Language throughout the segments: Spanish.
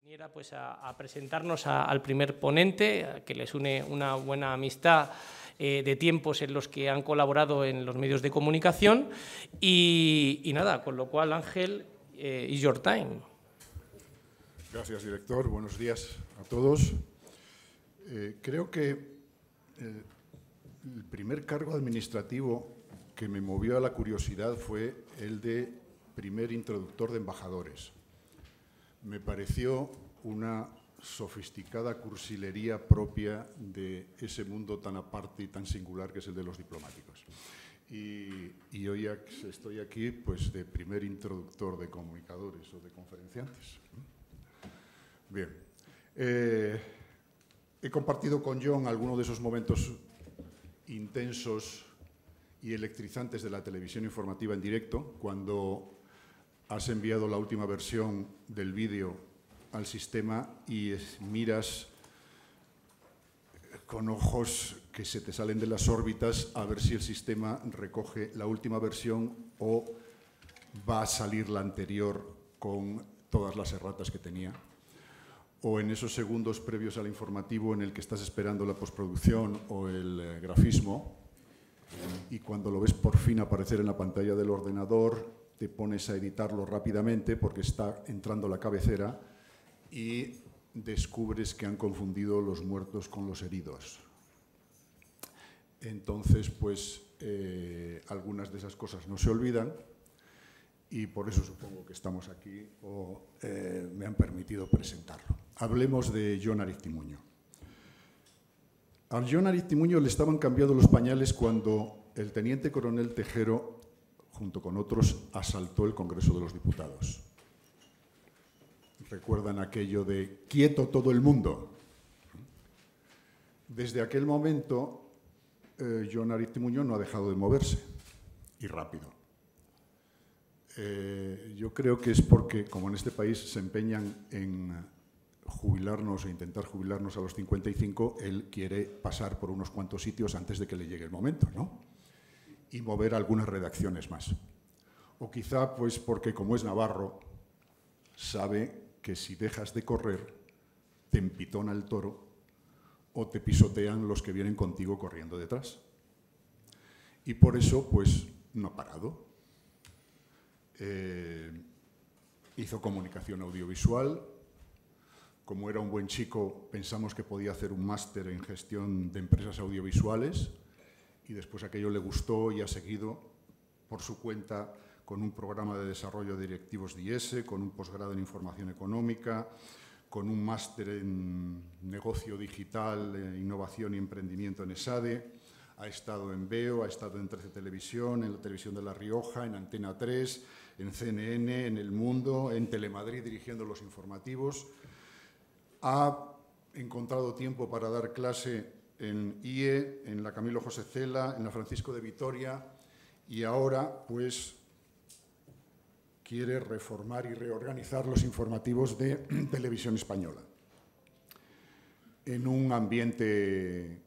Viniera pues a presentarnos al primer ponente, que les une una buena amistad de tiempos en los que han colaborado en los medios de comunicación y nada, con lo cual Ángel, it's your time. Gracias, director. Buenos días a todos. Creo que el primer cargo administrativo que me movió a la curiosidad fue el de primer introductor de embajadores. Me pareció una sofisticada cursilería propia de ese mundo tan aparte y tan singular que es el de los diplomáticos. Y hoy estoy aquí pues, de primer introductor de comunicadores o de conferenciantes. Bien. He compartido con John algunos de esos momentos intensos y electrizantes de la televisión informativa en directo, cuando has enviado la última versión del vídeo al sistema y miras con ojos que se te salen de las órbitas a ver si el sistema recoge la última versión o va a salir la anterior con todas las erratas que tenía. O en esos segundos previos al informativo en el que estás esperando la postproducción o el grafismo y cuando lo ves por fin aparecer en la pantalla del ordenador te pones a editarlo rápidamente porque está entrando la cabecera y descubres que han confundido los muertos con los heridos. Entonces, pues, algunas de esas cosas no se olvidan y por eso supongo que estamos aquí o me han permitido presentarlo. Hablemos de Jon Ariztimuño. A Jon Ariztimuño le estaban cambiando los pañales cuando el teniente coronel Tejero, junto con otros, asaltó el Congreso de los Diputados. ¿Recuerdan aquello de quieto todo el mundo? Desde aquel momento, Jon Ariztimuño no ha dejado de moverse, y rápido. Yo creo que es porque, como en este país se empeñan en jubilarnos e intentar jubilarnos a los 55, él quiere pasar por unos cuantos sitios antes de que le llegue el momento, ¿no? Y mover algunas redacciones más. O quizá, pues, porque como es navarro, sabe que si dejas de correr, te empitona el toro o te pisotean los que vienen contigo corriendo detrás. Y por eso, pues, no ha parado. Hizo comunicación audiovisual. Como era un buen chico, pensamos que podía hacer un máster en gestión de empresas audiovisuales y después aquello le gustó y ha seguido por su cuenta con un programa de desarrollo de directivos de IES, con un posgrado en información económica, con un máster en negocio digital, innovación y emprendimiento en ESADE. Ha estado en VEO, ha estado en 13 Televisión, en la Televisión de La Rioja, en Antena 3, en CNN, en El Mundo, en Telemadrid dirigiendo los informativos. Ha encontrado tiempo para dar clase en IE, en la Camilo José Cela, en la Francisco de Vitoria y ahora, pues, quiere reformar y reorganizar los informativos de Televisión Española. En un ambiente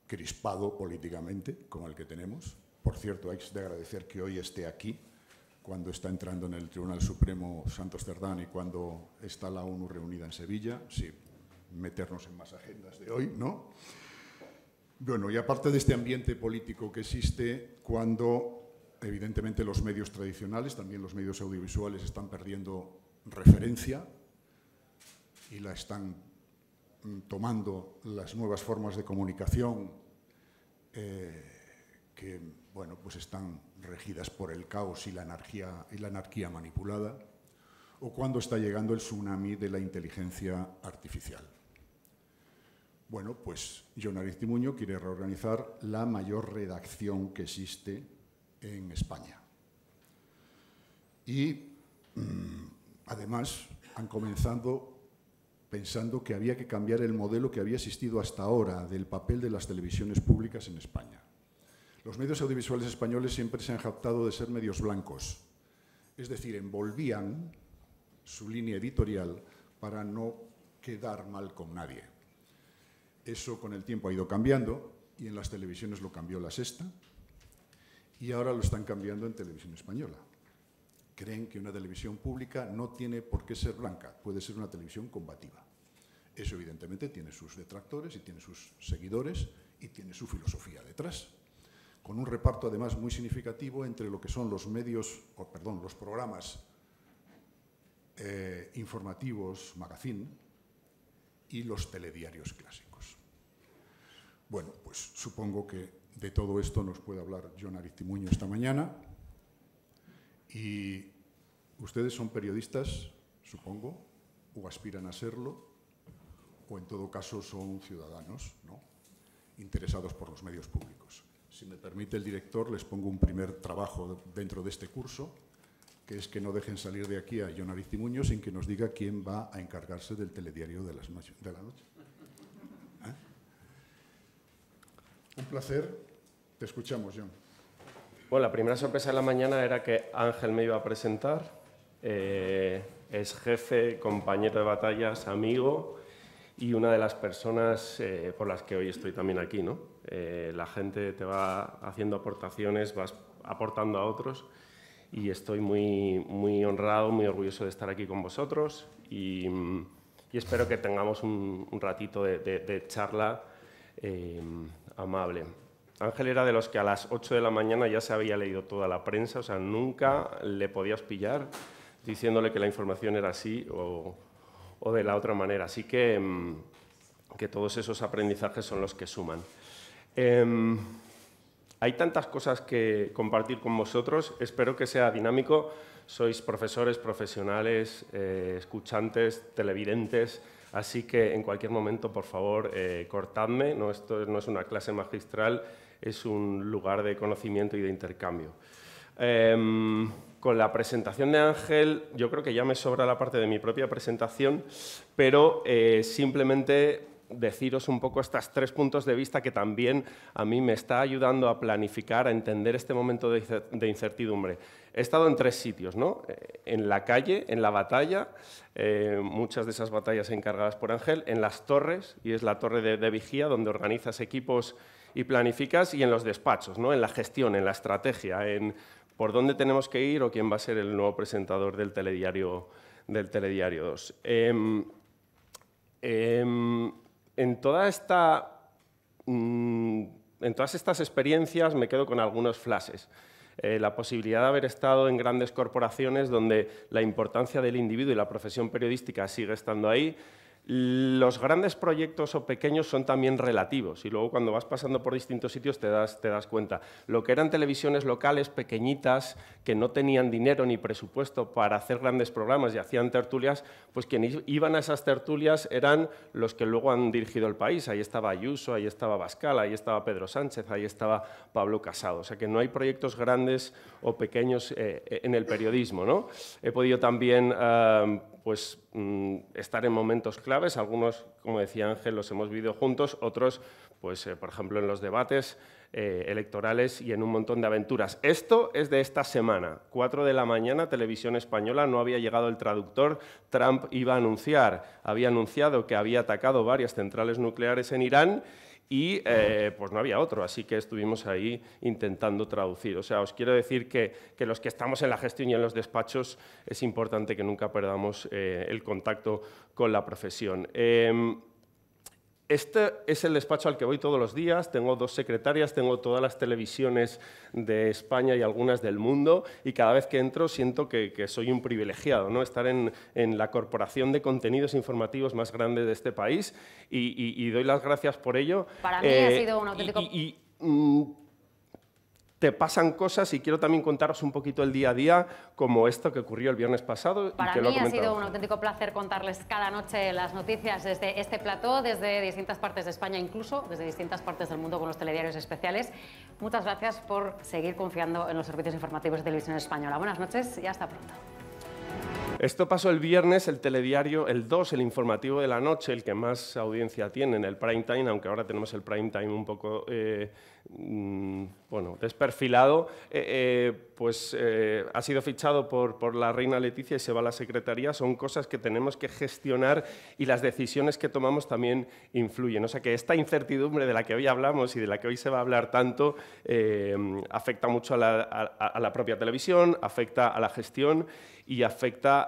crispado políticamente, como el que tenemos. Por cierto, hay de agradecer que hoy esté aquí, cuando está entrando en el Tribunal Supremo Santos Cerdán y cuando está la ONU reunida en Sevilla, sí, meternos en más agendas de hoy, ¿no? Bueno, y aparte de este ambiente político que existe, cuando evidentemente los medios tradicionales, también los medios audiovisuales, están perdiendo referencia y la están tomando las nuevas formas de comunicación que, bueno, pues están regidas por el caos y la anarquía manipulada, o cuando está llegando el tsunami de la inteligencia artificial. Bueno, pues Jon Ariztimuño quiere reorganizar la mayor redacción que existe en España. Y además han comenzado pensando que había que cambiar el modelo que había existido hasta ahora del papel de las televisiones públicas en España. Los medios audiovisuales españoles siempre se han jactado de ser medios blancos, es decir, envolvían su línea editorial para no quedar mal con nadie. Eso con el tiempo ha ido cambiando y en las televisiones lo cambió La Sexta y ahora lo están cambiando en Televisión Española. creen que una televisión pública no tiene por qué ser blanca, puede ser una televisión combativa. Eso evidentemente tiene sus detractores y tiene sus seguidores y tiene su filosofía detrás, con un reparto además muy significativo entre lo que son los medios, los programas informativos, magazine, y los telediarios clásicos. Bueno, pues supongo que de todo esto nos puede hablar Jon Aristimuño esta mañana. Y ustedes son periodistas, supongo, o aspiran a serlo, o en todo caso son ciudadanos, ¿no?, interesados por los medios públicos. Si me permite el director, les pongo un primer trabajo dentro de este curso, que es que no dejen salir de aquí a Jon Aristimuño sin que nos diga quién va a encargarse del telediario de la noche. ¿Eh? Un placer. Te escuchamos, Jon. Bueno, la primera sorpresa de la mañana era que Ángel me iba a presentar. Es jefe, compañero de batallas, amigo y una de las personas por las que hoy estoy también aquí, ¿no? La gente te va haciendo aportaciones, vas aportando a otros y estoy muy honrado, muy orgulloso de estar aquí con vosotros y espero que tengamos un ratito de charla amable. Ángel era de los que a las 8 de la mañana ya se había leído toda la prensa, o sea, nunca le podías pillar diciéndole que la información era así o de la otra manera. Así que todos esos aprendizajes son los que suman. Hay tantas cosas que compartir con vosotros, espero que sea dinámico. Sois profesores, profesionales, escuchantes, televidentes, así que en cualquier momento, por favor, cortadme. No, esto no es una clase magistral, es un lugar de conocimiento y de intercambio. Con la presentación de Ángel, yo creo que ya me sobra la parte de mi propia presentación, pero simplemente deciros un poco estos 3 puntos de vista que también a mí me está ayudando a planificar, a entender este momento de incertidumbre. He estado en 3 sitios, ¿no? En la calle, en la batalla, muchas de esas batallas encargadas por Ángel, en las torres, y es la torre de vigía, donde organizas equipos y planificas, y en los despachos, ¿no? En la gestión, en la estrategia, en por dónde tenemos que ir o quién va a ser el nuevo presentador del telediario 2. En todas estas experiencias me quedo con algunos flashes. La posibilidad de haber estado en grandes corporaciones donde la importancia del individuo y la profesión periodística sigue estando ahí. Los grandes proyectos o pequeños son también relativos y luego cuando vas pasando por distintos sitios te das cuenta. Lo que eran televisiones locales pequeñitas que no tenían dinero ni presupuesto para hacer grandes programas y hacían tertulias, pues quienes iban a esas tertulias eran los que luego han dirigido el país. Ahí estaba Ayuso, ahí estaba Abascal, ahí estaba Pedro Sánchez, ahí estaba Pablo Casado. O sea que no hay proyectos grandes o pequeños en el periodismo, ¿no? He podido también estar en momentos claves, algunos, como decía Ángel, los hemos vivido juntos, otros, pues, por ejemplo, en los debates electorales y en un montón de aventuras. Esto es de esta semana, 4 de la mañana, Televisión Española, no había llegado el traductor, Trump había anunciado que había atacado varias centrales nucleares en Irán y pues no había otro, así que estuvimos ahí intentando traducir. O sea, os quiero decir que los que estamos en la gestión y en los despachos es importante que nunca perdamos el contacto con la profesión. Este es el despacho al que voy todos los días, tengo 2 secretarias, tengo todas las televisiones de España y algunas del mundo y cada vez que entro siento que soy un privilegiado, ¿no? Estar en la corporación de contenidos informativos más grande de este país y doy las gracias por ello. Para mí ha sido un auténtico... Te pasan cosas y quiero también contaros un poquito el día a día, como esto que ocurrió el viernes pasado. Para mí ha sido un auténtico placer contarles cada noche las noticias desde este plató, desde distintas partes de España, incluso desde distintas partes del mundo con los telediarios especiales. Muchas gracias por seguir confiando en los servicios informativos de Televisión Española. Buenas noches y hasta pronto. Esto pasó el viernes, el telediario, el 2, el informativo de la noche, el que más audiencia tiene en el prime time, aunque ahora tenemos el prime time un poco bueno, desperfilado, pues ha sido fichado por la reina Leticia y se va a la secretaría. Son cosas que tenemos que gestionar y las decisiones que tomamos también influyen. O sea que esta incertidumbre de la que hoy hablamos y de la que hoy se va a hablar tanto afecta mucho a la propia televisión, afecta a la gestión y afecta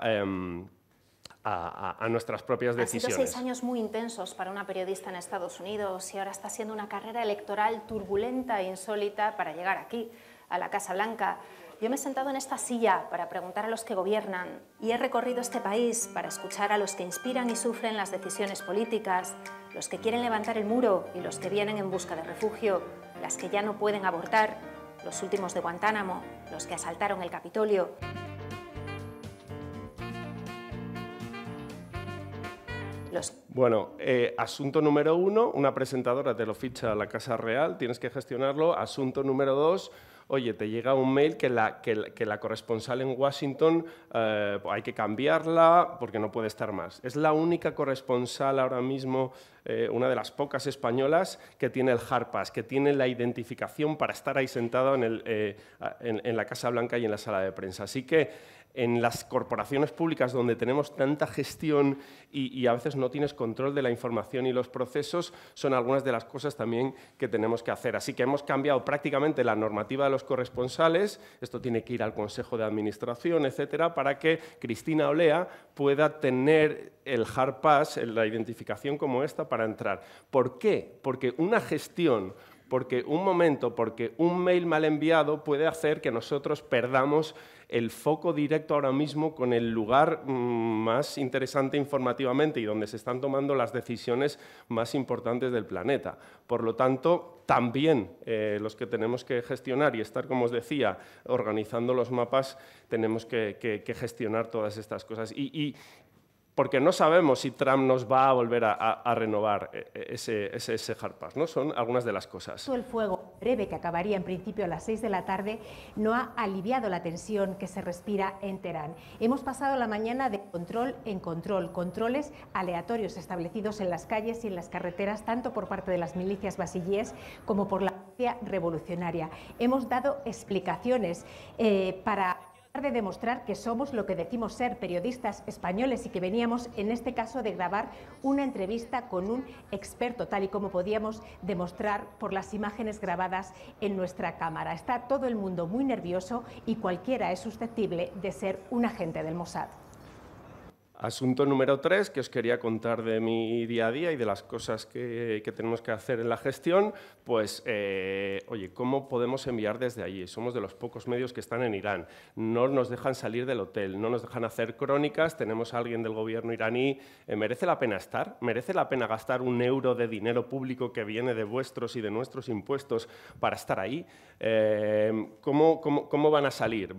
a nuestras propias decisiones. Han sido 6 años muy intensos para una periodista en Estados Unidos y ahora está siendo una carrera electoral turbulenta e insólita para llegar aquí, a la Casa Blanca. Yo me he sentado en esta silla para preguntar a los que gobiernan y he recorrido este país para escuchar a los que inspiran y sufren las decisiones políticas, los que quieren levantar el muro y los que vienen en busca de refugio, las que ya no pueden abortar, los últimos de Guantánamo, los que asaltaron el Capitolio. Bueno, asunto número 1, una presentadora te lo ficha a la Casa Real, tienes que gestionarlo. Asunto número 2, oye, te llega un mail que la corresponsal en Washington hay que cambiarla porque no puede estar más. Es la única corresponsal ahora mismo, una de las pocas españolas, que tiene el Hard Pass, que tiene la identificación para estar ahí sentado en la Casa Blanca y en la sala de prensa. Así que en las corporaciones públicas donde tenemos tanta gestión y a veces no tienes control de la información y los procesos, son algunas de las cosas también que tenemos que hacer. Así que hemos cambiado prácticamente la normativa de los corresponsales, esto tiene que ir al Consejo de Administración, etcétera, para que Cristina Olea pueda tener el Hard Pass, la identificación como esta, para entrar. ¿Por qué? Porque una gestión, porque un momento, porque un mail mal enviado puede hacer que nosotros perdamos el foco directo ahora mismo con el lugar más interesante informativamente y donde se están tomando las decisiones más importantes del planeta. Por lo tanto, también los que tenemos que gestionar y estar, como os decía, organizando los mapas, tenemos que gestionar todas estas cosas. Porque no sabemos si Trump nos va a volver a renovar ese Hard Pass, ¿no? Son algunas de las cosas. El fuego breve, que acabaría en principio a las 6 de la tarde, no ha aliviado la tensión que se respira en Teherán. Hemos pasado la mañana de control en control, controles aleatorios establecidos en las calles y en las carreteras, tanto por parte de las milicias basillíes como por la policía revolucionaria. Hemos dado explicaciones para de demostrar que somos lo que decimos ser, periodistas españoles, y que veníamos en este caso de grabar una entrevista con un experto, tal y como podíamos demostrar por las imágenes grabadas en nuestra cámara. Está todo el mundo muy nervioso y cualquiera es susceptible de ser un agente del Mossad. Asunto número 3, que os quería contar de mi día a día y de las cosas que tenemos que hacer en la gestión, pues, oye, ¿cómo podemos enviar desde allí? Somos de los pocos medios que están en Irán. No nos dejan salir del hotel, no nos dejan hacer crónicas, tenemos a alguien del gobierno iraní. ¿Merece la pena estar? ¿Merece la pena gastar €1 de dinero público que viene de vuestros y de nuestros impuestos para estar ahí? ¿Cómo van a salir?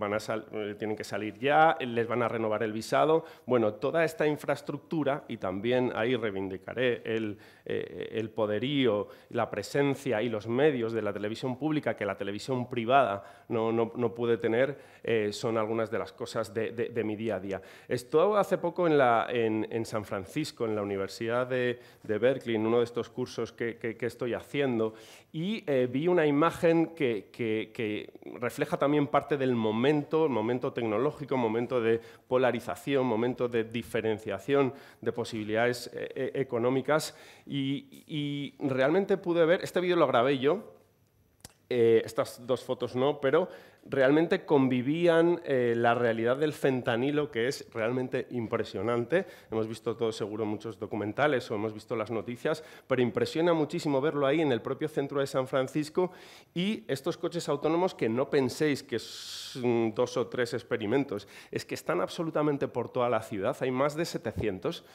Tienen que salir ya, les van a renovar el visado. Bueno, toda esta infraestructura, y también ahí reivindicaré el poderío, la presencia y los medios de la televisión pública que la televisión privada no puede tener, son algunas de las cosas de mi día a día. Estuve hace poco en San Francisco, en la Universidad de Berkeley, en uno de estos cursos que estoy haciendo, y vi una imagen que refleja también parte del momento tecnológico, momento de polarización, momento de diferenciación de posibilidades económicas, y realmente pude ver, este vídeo lo grabé yo, estas dos fotos no, pero realmente convivían la realidad del fentanilo, que es realmente impresionante. Hemos visto todos seguro muchos documentales o hemos visto las noticias, pero impresiona muchísimo verlo ahí en el propio centro de San Francisco, y estos coches autónomos que no penséis que son 2 o 3 experimentos, es que están absolutamente por toda la ciudad, hay más de 700.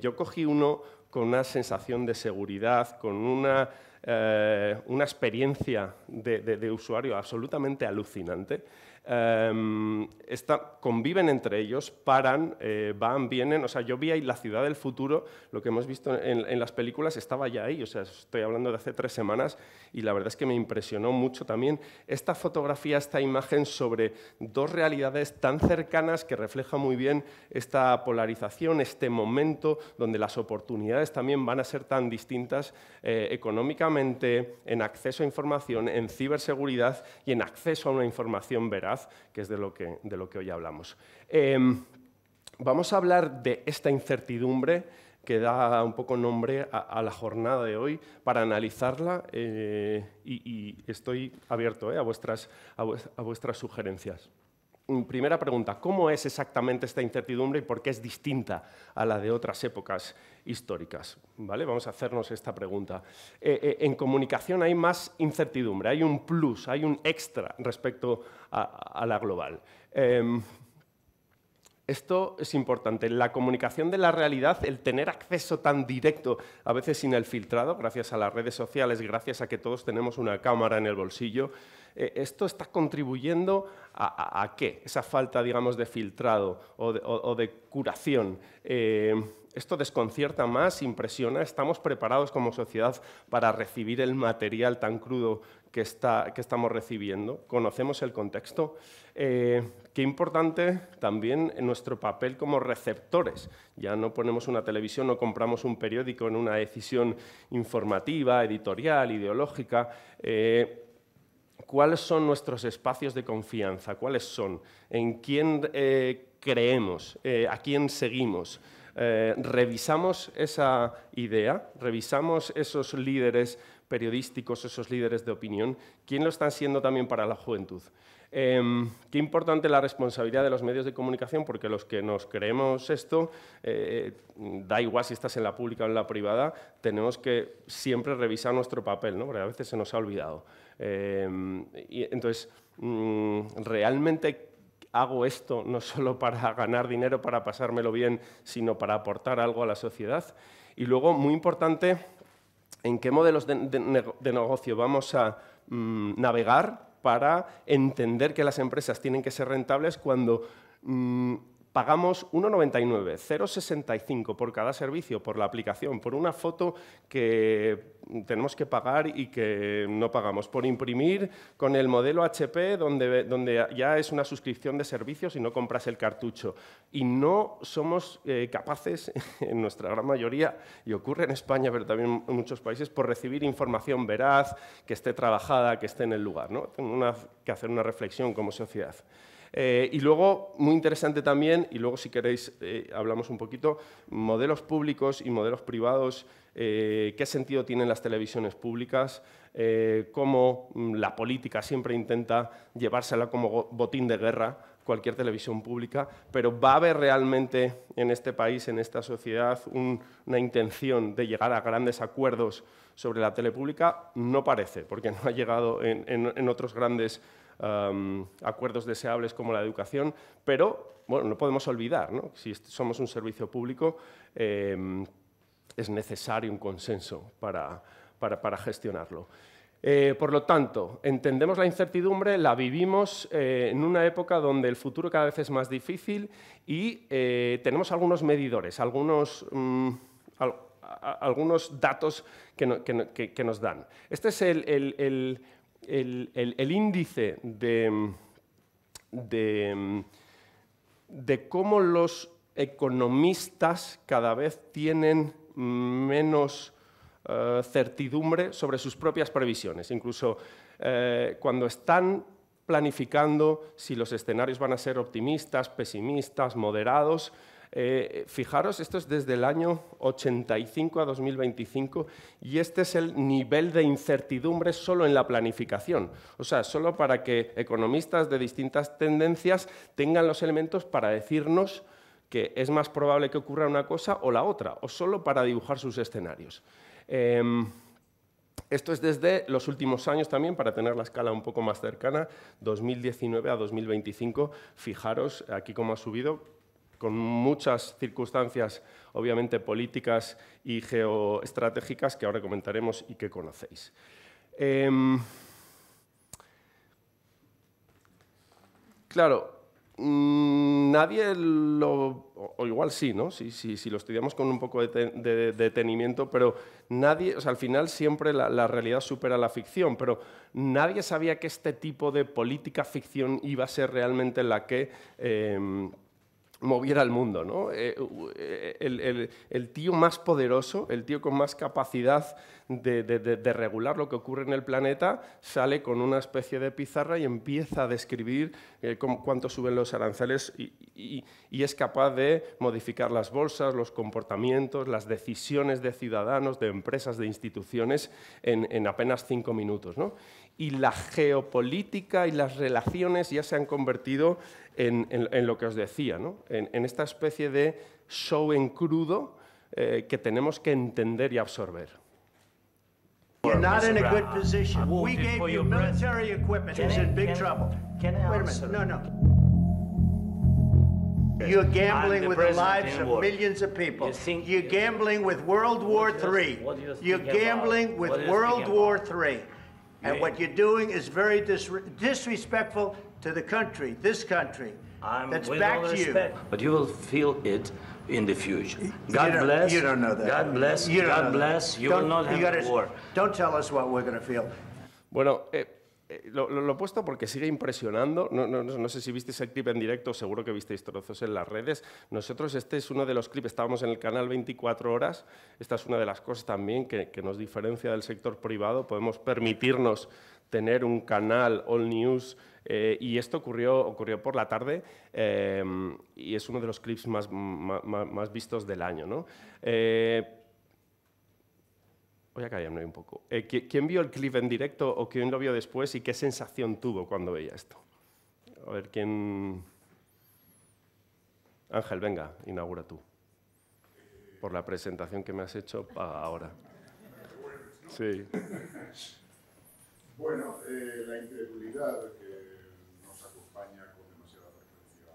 Yo cogí uno con una sensación de seguridad, con una experiencia de usuario absolutamente alucinante. conviven entre ellos, paran, van, vienen. O sea, yo vi ahí la ciudad del futuro, lo que hemos visto en las películas estaba ya ahí. O sea, estoy hablando de hace 3 semanas y la verdad es que me impresionó mucho también esta fotografía, esta imagen sobre 2 realidades tan cercanas que refleja muy bien esta polarización, este momento donde las oportunidades también van a ser tan distintas económicamente, en acceso a información, en ciberseguridad y en acceso a una información veraz, que es de lo que hoy hablamos. Vamos a hablar de esta incertidumbre que da un poco nombre a la jornada de hoy para analizarla y estoy abierto a vuestras sugerencias. Primera pregunta, ¿cómo es exactamente esta incertidumbre y por qué es distinta a la de otras épocas históricas? ¿Vale? Vamos a hacernos esta pregunta. En comunicación hay más incertidumbre, hay un plus, hay un extra respecto a la global. Esto es importante. La comunicación de la realidad, el tener acceso tan directo, a veces sin el filtrado, gracias a las redes sociales, gracias a que todos tenemos una cámara en el bolsillo, esto está contribuyendo a ¿qué? Esa falta, digamos, de filtrado o de curación. Esto desconcierta más, impresiona. Estamos preparados como sociedad para recibir el material tan crudo que estamos recibiendo. Conocemos el contexto. Qué importante también nuestro papel como receptores. Ya no ponemos una televisión, no compramos un periódico en una decisión informativa, editorial, ideológica. ¿Cuáles son nuestros espacios de confianza? ¿Cuáles son? ¿En quién creemos? ¿A quién seguimos? ¿Revisamos esa idea? ¿Revisamos esos líderes periodísticos, esos líderes de opinión? ¿Quién lo están siendo también para la juventud? Qué importante la responsabilidad de los medios de comunicación, porque los que nos creemos esto, da igual si estás en la pública o en la privada, tenemos que siempre revisar nuestro papel, ¿no? Porque a veces se nos ha olvidado. Y entonces, realmente hago esto no solo para ganar dinero, para pasármelo bien, sino para aportar algo a la sociedad. Y luego, muy importante, en qué modelos de negocio vamos a navegar para entender que las empresas tienen que ser rentables cuando pagamos 1,99, 0,65 por cada servicio, por la aplicación, por una foto que tenemos que pagar y que no pagamos, por imprimir con el modelo HP donde ya es una suscripción de servicios y no compras el cartucho. Y no somos capaces, en nuestra gran mayoría, y ocurre en España, pero también en muchos países, por recibir información veraz, que esté trabajada, que esté en el lugar, ¿no? Tenemos que hacer una reflexión como sociedad. Y luego, muy interesante también, y luego si queréis hablamos un poquito, modelos públicos y modelos privados, qué sentido tienen las televisiones públicas, cómo la política siempre intenta llevársela como botín de guerra, cualquier televisión pública, pero ¿va a haber realmente en este país, en esta sociedad, una intención de llegar a grandes acuerdos sobre la tele pública? No parece, porque no ha llegado en otros grandes acuerdos deseables como la educación, pero bueno, no podemos olvidar, ¿no? Si somos un servicio público, es necesario un consenso para gestionarlo. Por lo tanto, entendemos la incertidumbre, la vivimos en una época donde el futuro cada vez es más difícil y tenemos algunos medidores, algunos datos que nos dan. Este es el índice de cómo los economistas cada vez tienen menos certidumbre sobre sus propias previsiones. Incluso cuando están planificando si los escenarios van a ser optimistas, pesimistas, moderados. Fijaros, esto es desde el año 85 a 2025 y este es el nivel de incertidumbre solo en la planificación. O sea, solo para que economistas de distintas tendencias tengan los elementos para decirnos que es más probable que ocurra una cosa o la otra, o solo para dibujar sus escenarios. Esto es desde los últimos años también, para tener la escala un poco más cercana, 2019 a 2025. Fijaros aquí cómo ha subido, con muchas circunstancias, obviamente, políticas y geoestratégicas que ahora comentaremos y que conocéis. Claro, nadie o igual sí, ¿no? Si lo estudiamos con un poco de detenimiento, pero nadie, o sea, al final siempre la realidad supera la ficción, pero nadie sabía que este tipo de política ficción iba a ser realmente la que moviera el mundo, ¿no? El tío más poderoso, el tío con más capacidad de regular lo que ocurre en el planeta, sale con una especie de pizarra y empieza a describir cuánto suben los aranceles y es capaz de modificar las bolsas, los comportamientos, las decisiones de ciudadanos, de empresas, de instituciones en apenas 5 minutos, ¿no? Y la geopolítica y las relaciones ya se han convertido en lo que os decía, ¿no? En esta especie de show en crudo que tenemos que entender y absorber. You're not in a good position. We gave you military equipment. It's in big trouble. Wait a minute. No. You're gambling with the lives of millions of people. You're gambling with World War III. You're gambling with World War III. And what you're doing is very disrespectful to the country, this country. That's back to you. But you will feel it in the future. God bless. You don't know that. God bless. God bless. You will not have war. Don't tell us what we're going to feel. Bueno, lo he puesto porque sigue impresionando. No sé si visteis el clip en directo, seguro que visteis trozos en las redes. Nosotros, este es uno de los clips, estábamos en el canal 24 horas. Esta es una de las cosas también que nos diferencia del sector privado. Podemos permitirnos tener un canal All News y esto ocurrió por la tarde y es uno de los clips más vistos del año, ¿no? Voy a callarme un poco. ¿Quién vio el clip en directo o quién lo vio después y qué sensación tuvo cuando veía esto? A ver, ¿quién...? Ángel, venga, inaugura tú. Por la presentación que me has hecho ahora. Sí. Bueno, la incredulidad que nos acompaña con demasiada frecuencia.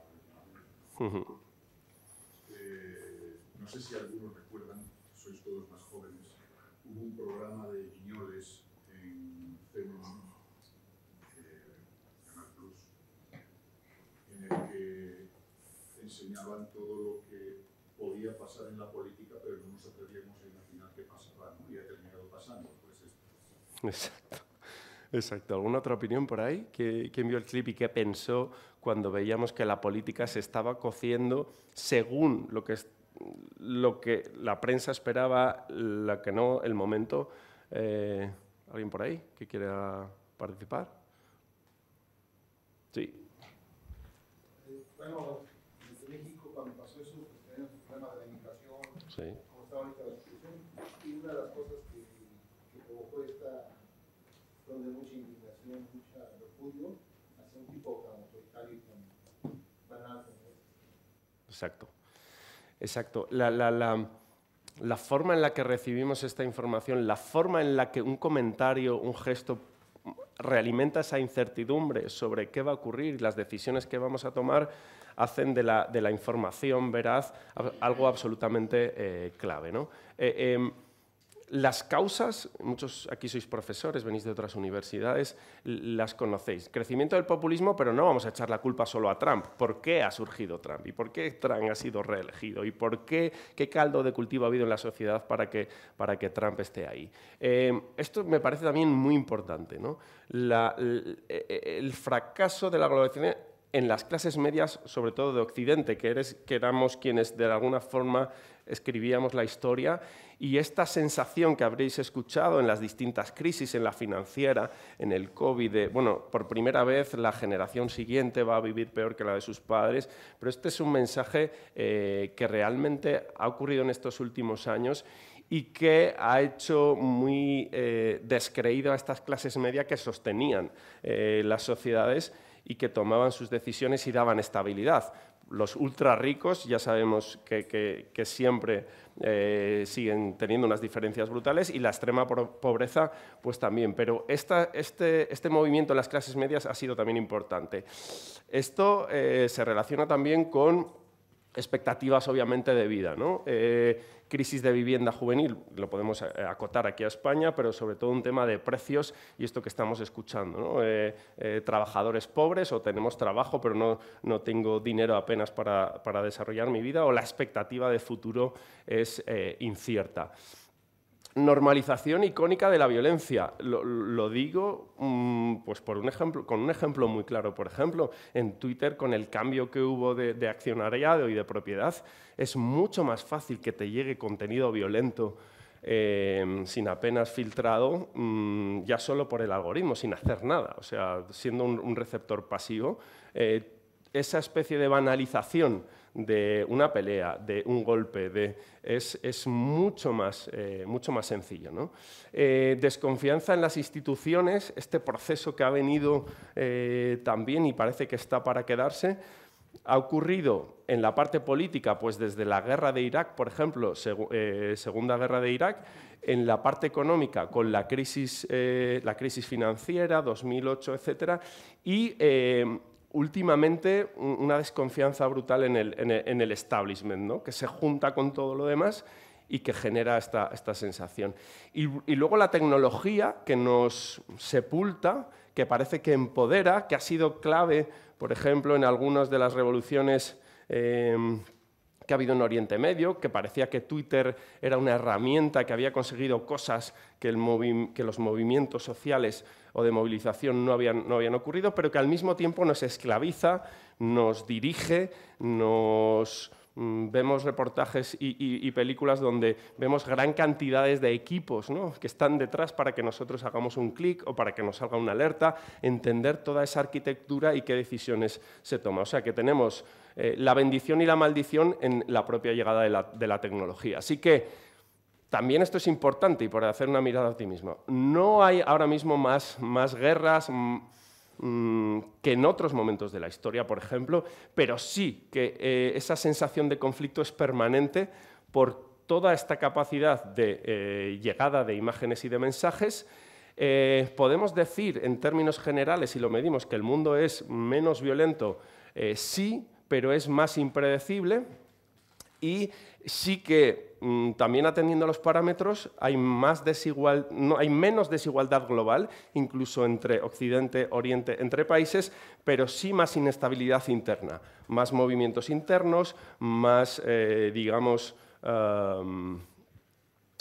No sé si algunos recuerdan, sois todos más jóvenes, hubo un programa de Guiñoles en Canal Plus, en el que enseñaban todo lo que podía pasar en la política, pero no nos atrevíamos a imaginar qué pasaba, ¿no? Y ha terminado pasando, pues esto. Exacto. ¿Alguna otra opinión por ahí? ¿Quién vio el clip y qué pensó cuando veíamos que la política se estaba cociendo según lo que la prensa esperaba, la que no, el momento? ¿Alguien por ahí que quiera participar? Sí. Bueno, desde México, cuando pasó eso, pues teníamos un problema de la inmigración, Sí. como estaba ahorita la situación, y una de las cosas que provocó esta de mucha indignación, mucho repudio, hacia un tipo tan autoritario y tan banal como este. Exacto. La forma en la que recibimos esta información, la forma en la que un comentario, un gesto realimenta esa incertidumbre sobre qué va a ocurrir y las decisiones que vamos a tomar, hacen de la información veraz algo absolutamente clave, ¿no? Las causas, muchos aquí sois profesores, venís de otras universidades, las conocéis. Crecimiento del populismo, pero no vamos a echar la culpa solo a Trump. ¿Por qué ha surgido Trump? ¿Y por qué Trump ha sido reelegido? ¿Y por qué caldo de cultivo ha habido en la sociedad para que Trump esté ahí? Esto me parece también muy importante, ¿no? El fracaso de la globalización en las clases medias, sobre todo de Occidente, que éramos quienes de alguna forma escribíamos la historia, y esta sensación que habréis escuchado en las distintas crisis, en la financiera, en el COVID, bueno, por primera vez la generación siguiente va a vivir peor que la de sus padres, pero este es un mensaje que realmente ha ocurrido en estos últimos años y que ha hecho muy descreído a estas clases medias que sostenían las sociedades y que tomaban sus decisiones y daban estabilidad. Los ultra ricos ya sabemos que siempre siguen teniendo unas diferencias brutales y la extrema pobreza pues también, pero este movimiento en las clases medias ha sido también importante. Esto se relaciona también con expectativas obviamente de vida, ¿no? crisis de vivienda juvenil, lo podemos acotar aquí a España, pero sobre todo un tema de precios y esto que estamos escuchando, ¿no? Trabajadores pobres o tenemos trabajo pero no tengo dinero apenas para desarrollar mi vida o la expectativa de futuro es incierta. Normalización icónica de la violencia. Lo digo pues con un ejemplo muy claro. Por ejemplo, en Twitter, con el cambio que hubo de accionariado y de propiedad, es mucho más fácil que te llegue contenido violento sin apenas filtrado, ya solo por el algoritmo, sin hacer nada. O sea, siendo un receptor pasivo, esa especie de banalización de una pelea, de un golpe, es mucho más sencillo, ¿no? Desconfianza en las instituciones, este proceso que ha venido también y parece que está para quedarse, ha ocurrido en la parte política, pues desde la guerra de Irak, por ejemplo, Segunda Guerra de Irak, en la parte económica con la crisis financiera, 2008, etcétera, y últimamente una desconfianza brutal en el establishment, ¿no? Que se junta con todo lo demás y que genera esta sensación. Y luego la tecnología que nos sepulta, que parece que empodera, que ha sido clave, por ejemplo, en algunas de las revoluciones que ha habido en Oriente Medio, que parecía que Twitter era una herramienta que había conseguido cosas que los movimientos sociales o de movilización no habían ocurrido, pero que al mismo tiempo nos esclaviza, nos dirige, vemos reportajes y películas donde vemos gran cantidades de equipos, ¿no? Que están detrás para que nosotros hagamos un clic o para que nos salga una alerta, entender toda esa arquitectura y qué decisiones se toman. O sea que tenemos la bendición y la maldición en la propia llegada de la tecnología. Así que también esto es importante y por hacer una mirada optimista. No hay ahora mismo más guerras que en otros momentos de la historia, por ejemplo, pero sí que esa sensación de conflicto es permanente por toda esta capacidad de llegada de imágenes y de mensajes. Podemos decir, en términos generales, si lo medimos, que el mundo es menos violento, sí, pero es más impredecible y sí que también atendiendo a los parámetros hay menos desigualdad global, incluso entre Occidente, Oriente, entre países, pero sí más inestabilidad interna, más movimientos internos, más, digamos,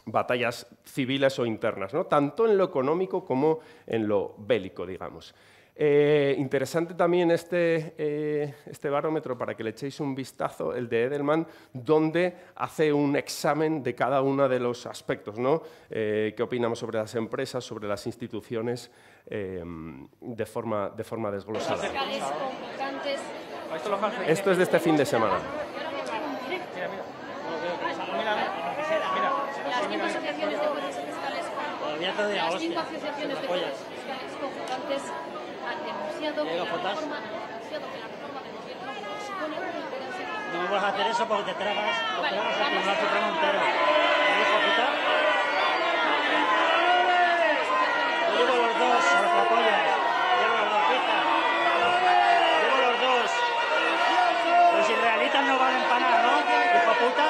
batallas civiles o internas, ¿no? Tanto en lo económico como en lo bélico, digamos. Interesante también este barómetro, para que le echéis un vistazo, el de Edelman, donde hace un examen de cada uno de los aspectos, ¿no? ¿Qué opinamos sobre las empresas, sobre las instituciones, de forma desglosada? Esto es de este fin de semana. Las 5 asociaciones de jueces fiscales convocantes han denunciado que la reforma del gobierno supone un interés. No me vas a hacer eso porque te tragas el Tribunal Supremo entero. ¿Hijo puta? Yo llevo los dos, a los apoyos. Llevo los dos, pita. Llevo los dos. Los israelitas no valen para nada, ¿no? Hijo puta.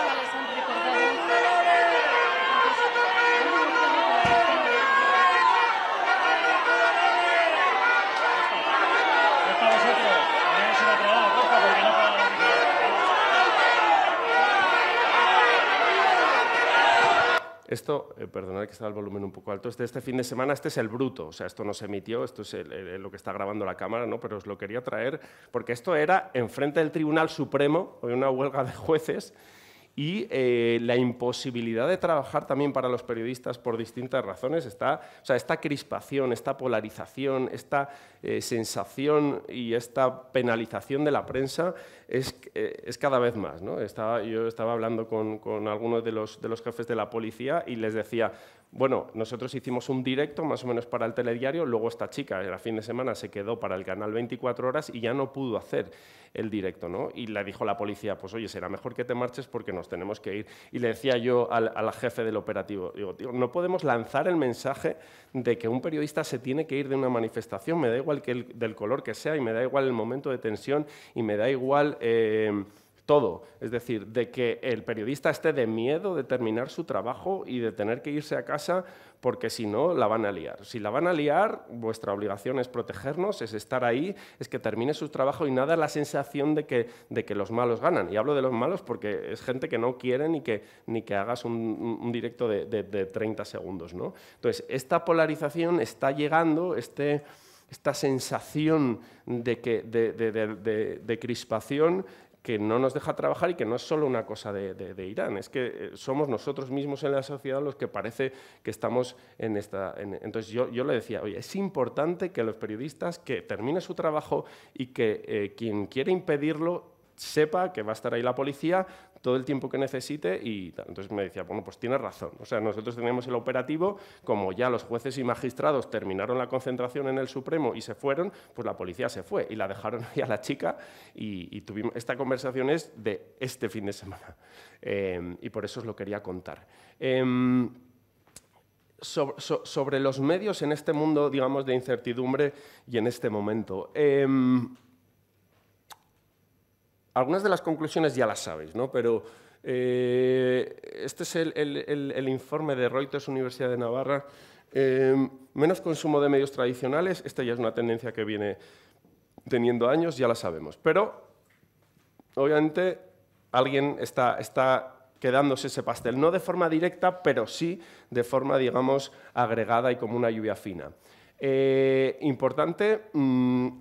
Esto, perdonad que está el volumen un poco alto, este fin de semana, este es el bruto, o sea, esto no se emitió, esto es lo que está grabando la cámara, ¿no? Pero os lo quería traer porque esto era enfrente del Tribunal Supremo, hoy una huelga de jueces, y la imposibilidad de trabajar también para los periodistas por distintas razones, esta crispación, esta polarización, esta sensación y esta penalización de la prensa es cada vez más, ¿no? Yo estaba hablando con algunos de los jefes de la policía y les decía, bueno, nosotros hicimos un directo más o menos para el telediario, luego esta chica el fin de semana se quedó para el canal 24 horas y ya no pudo hacer el directo, ¿no? Y le dijo la policía, pues oye, será mejor que te marches porque nos tenemos que ir. Y le decía yo al jefe del operativo, digo, tío, no podemos lanzar el mensaje de que un periodista se tiene que ir de una manifestación, me da igual del color que sea y me da igual el momento de tensión y me da igual todo. Es decir, de que el periodista esté de miedo de terminar su trabajo y de tener que irse a casa porque si no la van a liar. Si la van a liar, vuestra obligación es protegernos, es estar ahí, es que termine su trabajo y no dar la sensación de que los malos ganan. Y hablo de los malos porque es gente que no quiere ni que hagas un directo de 30 segundos, ¿no? Entonces, esta polarización está llegando, esta sensación de crispación que no nos deja trabajar y que no es solo una cosa de Irán, es que somos nosotros mismos en la sociedad los que parece que estamos en esta... Entonces yo le decía, oye, es importante que los periodistas que terminen su trabajo y que quien quiere impedirlo sepa que va a estar ahí la policía todo el tiempo que necesite y tal. Entonces me decía, bueno, pues tienes razón. O sea, nosotros teníamos el operativo, como ya los jueces y magistrados terminaron la concentración en el Supremo y se fueron, pues la policía se fue y la dejaron ahí a la chica y tuvimos... Esta conversación es de este fin de semana y por eso os lo quería contar. Sobre los medios en este mundo, digamos, de incertidumbre y en este momento... Algunas de las conclusiones ya las sabéis, ¿no? Pero este es el informe de Reuters, Universidad de Navarra. Menos consumo de medios tradicionales. Esta ya es una tendencia que viene teniendo años, ya la sabemos. Pero, obviamente, alguien está quedándose ese pastel. No de forma directa, pero sí de forma, digamos, agregada y como una lluvia fina. Importante,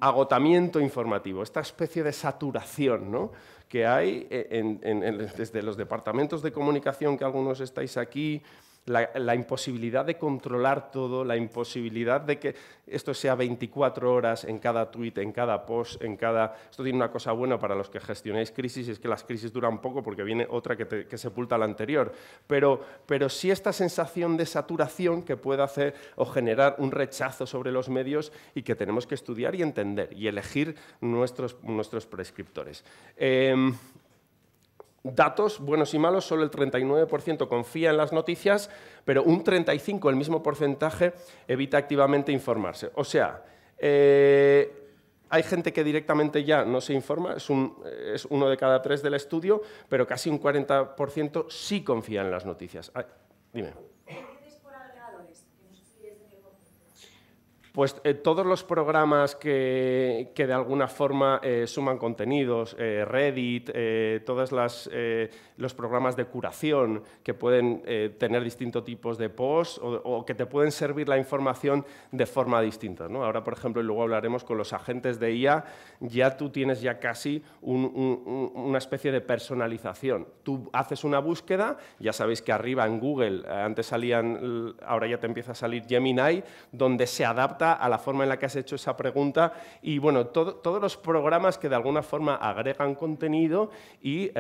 agotamiento informativo, esta especie de saturación, ¿no?, que hay desde los departamentos de comunicación, que algunos estáis aquí, la imposibilidad de controlar todo, la imposibilidad de que esto sea 24 horas en cada tuit, en cada post, en cada... Esto tiene una cosa buena para los que gestionáis crisis, y es que las crisis duran poco porque viene otra que sepulta la anterior. Pero sí esta sensación de saturación que puede hacer o generar un rechazo sobre los medios y que tenemos que estudiar y entender y elegir nuestros prescriptores. Datos buenos y malos, solo el 39% confía en las noticias, pero un 35%, el mismo porcentaje, evita activamente informarse. O sea, hay gente que directamente ya no se informa, es 1 de cada 3 del estudio, pero casi un 40% sí confía en las noticias. Dime. Pues todos los programas que de alguna forma suman contenidos, Reddit, todos los programas de curación que pueden tener distintos tipos de posts o que te pueden servir la información de forma distinta, ¿no? Ahora, por ejemplo, y luego hablaremos con los agentes de IA, ya tú tienes ya casi una especie de personalización. Tú haces una búsqueda, ya sabéis que arriba en Google, antes salían, ahora ya te empieza a salir Gemini, donde se adapta a la forma en la que has hecho esa pregunta y, bueno, todos los programas que de alguna forma agregan contenido y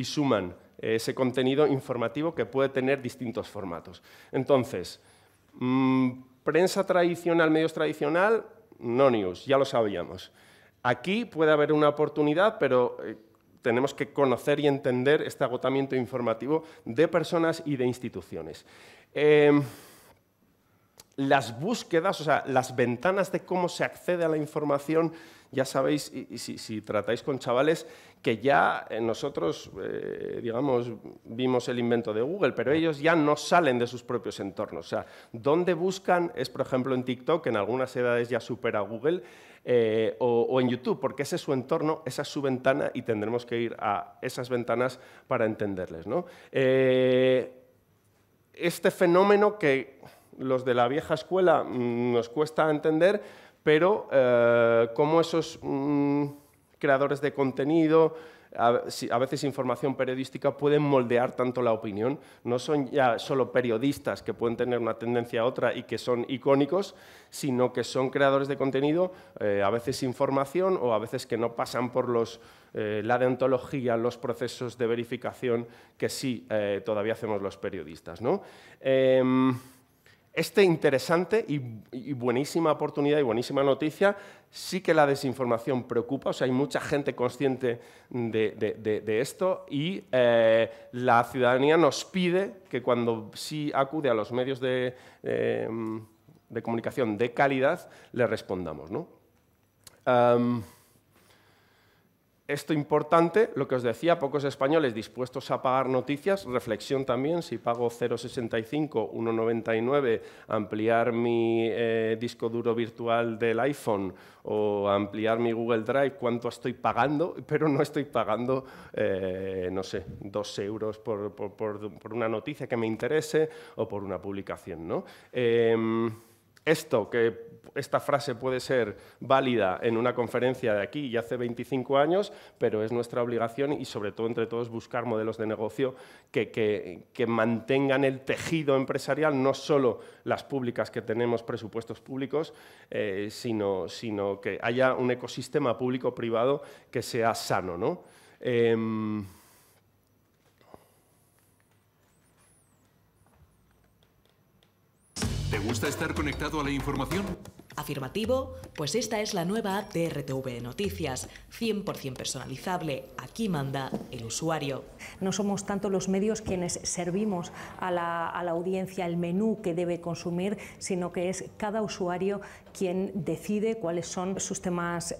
suman ese contenido informativo que puede tener distintos formatos. Entonces, prensa tradicional, medios tradicional, no news, ya lo sabíamos. Aquí puede haber una oportunidad, pero tenemos que conocer y entender este agotamiento informativo de personas y de instituciones. Las búsquedas, o sea, las ventanas de cómo se accede a la información, ya sabéis, y si tratáis con chavales, que ya nosotros, digamos, vimos el invento de Google, pero ellos ya no salen de sus propios entornos. O sea, donde buscan es, por ejemplo, en TikTok, que en algunas edades ya supera Google, o en YouTube, porque ese es su entorno, esa es su ventana y tendremos que ir a esas ventanas para entenderles, ¿no? Este fenómeno que los de la vieja escuela nos cuesta entender, pero cómo esos creadores de contenido, a veces información periodística, pueden moldear tanto la opinión. No son ya solo periodistas que pueden tener una tendencia a otra y que son icónicos, sino que son creadores de contenido, a veces información o a veces que no pasan por la deontología, los procesos de verificación que sí todavía hacemos los periodistas, ¿no? Este interesante y buenísima oportunidad y buenísima noticia, sí que la desinformación preocupa, o sea, hay mucha gente consciente de esto y la ciudadanía nos pide que cuando sí acude a los medios de comunicación de calidad, le respondamos, ¿no? Esto importante, lo que os decía, pocos españoles dispuestos a pagar noticias, reflexión también, si pago 0,65, 1,99, ampliar mi disco duro virtual del iPhone o ampliar mi Google Drive, ¿cuánto estoy pagando? Pero no estoy pagando, no sé, 2 euros por una noticia que me interese o por una publicación, ¿no? Esta frase puede ser válida en una conferencia de aquí y hace 25 años, pero es nuestra obligación y sobre todo entre todos buscar modelos de negocio que mantengan el tejido empresarial, no solo las públicas que tenemos presupuestos públicos, sino que haya un ecosistema público-privado que sea sano, ¿no? ¿Te gusta estar conectado a la información? Afirmativo, pues esta es la nueva app de RTV Noticias, 100% personalizable. Aquí manda el usuario. No somos tanto los medios quienes servimos a la audiencia el menú que debe consumir, sino que es cada usuario quien decide cuáles son sus temas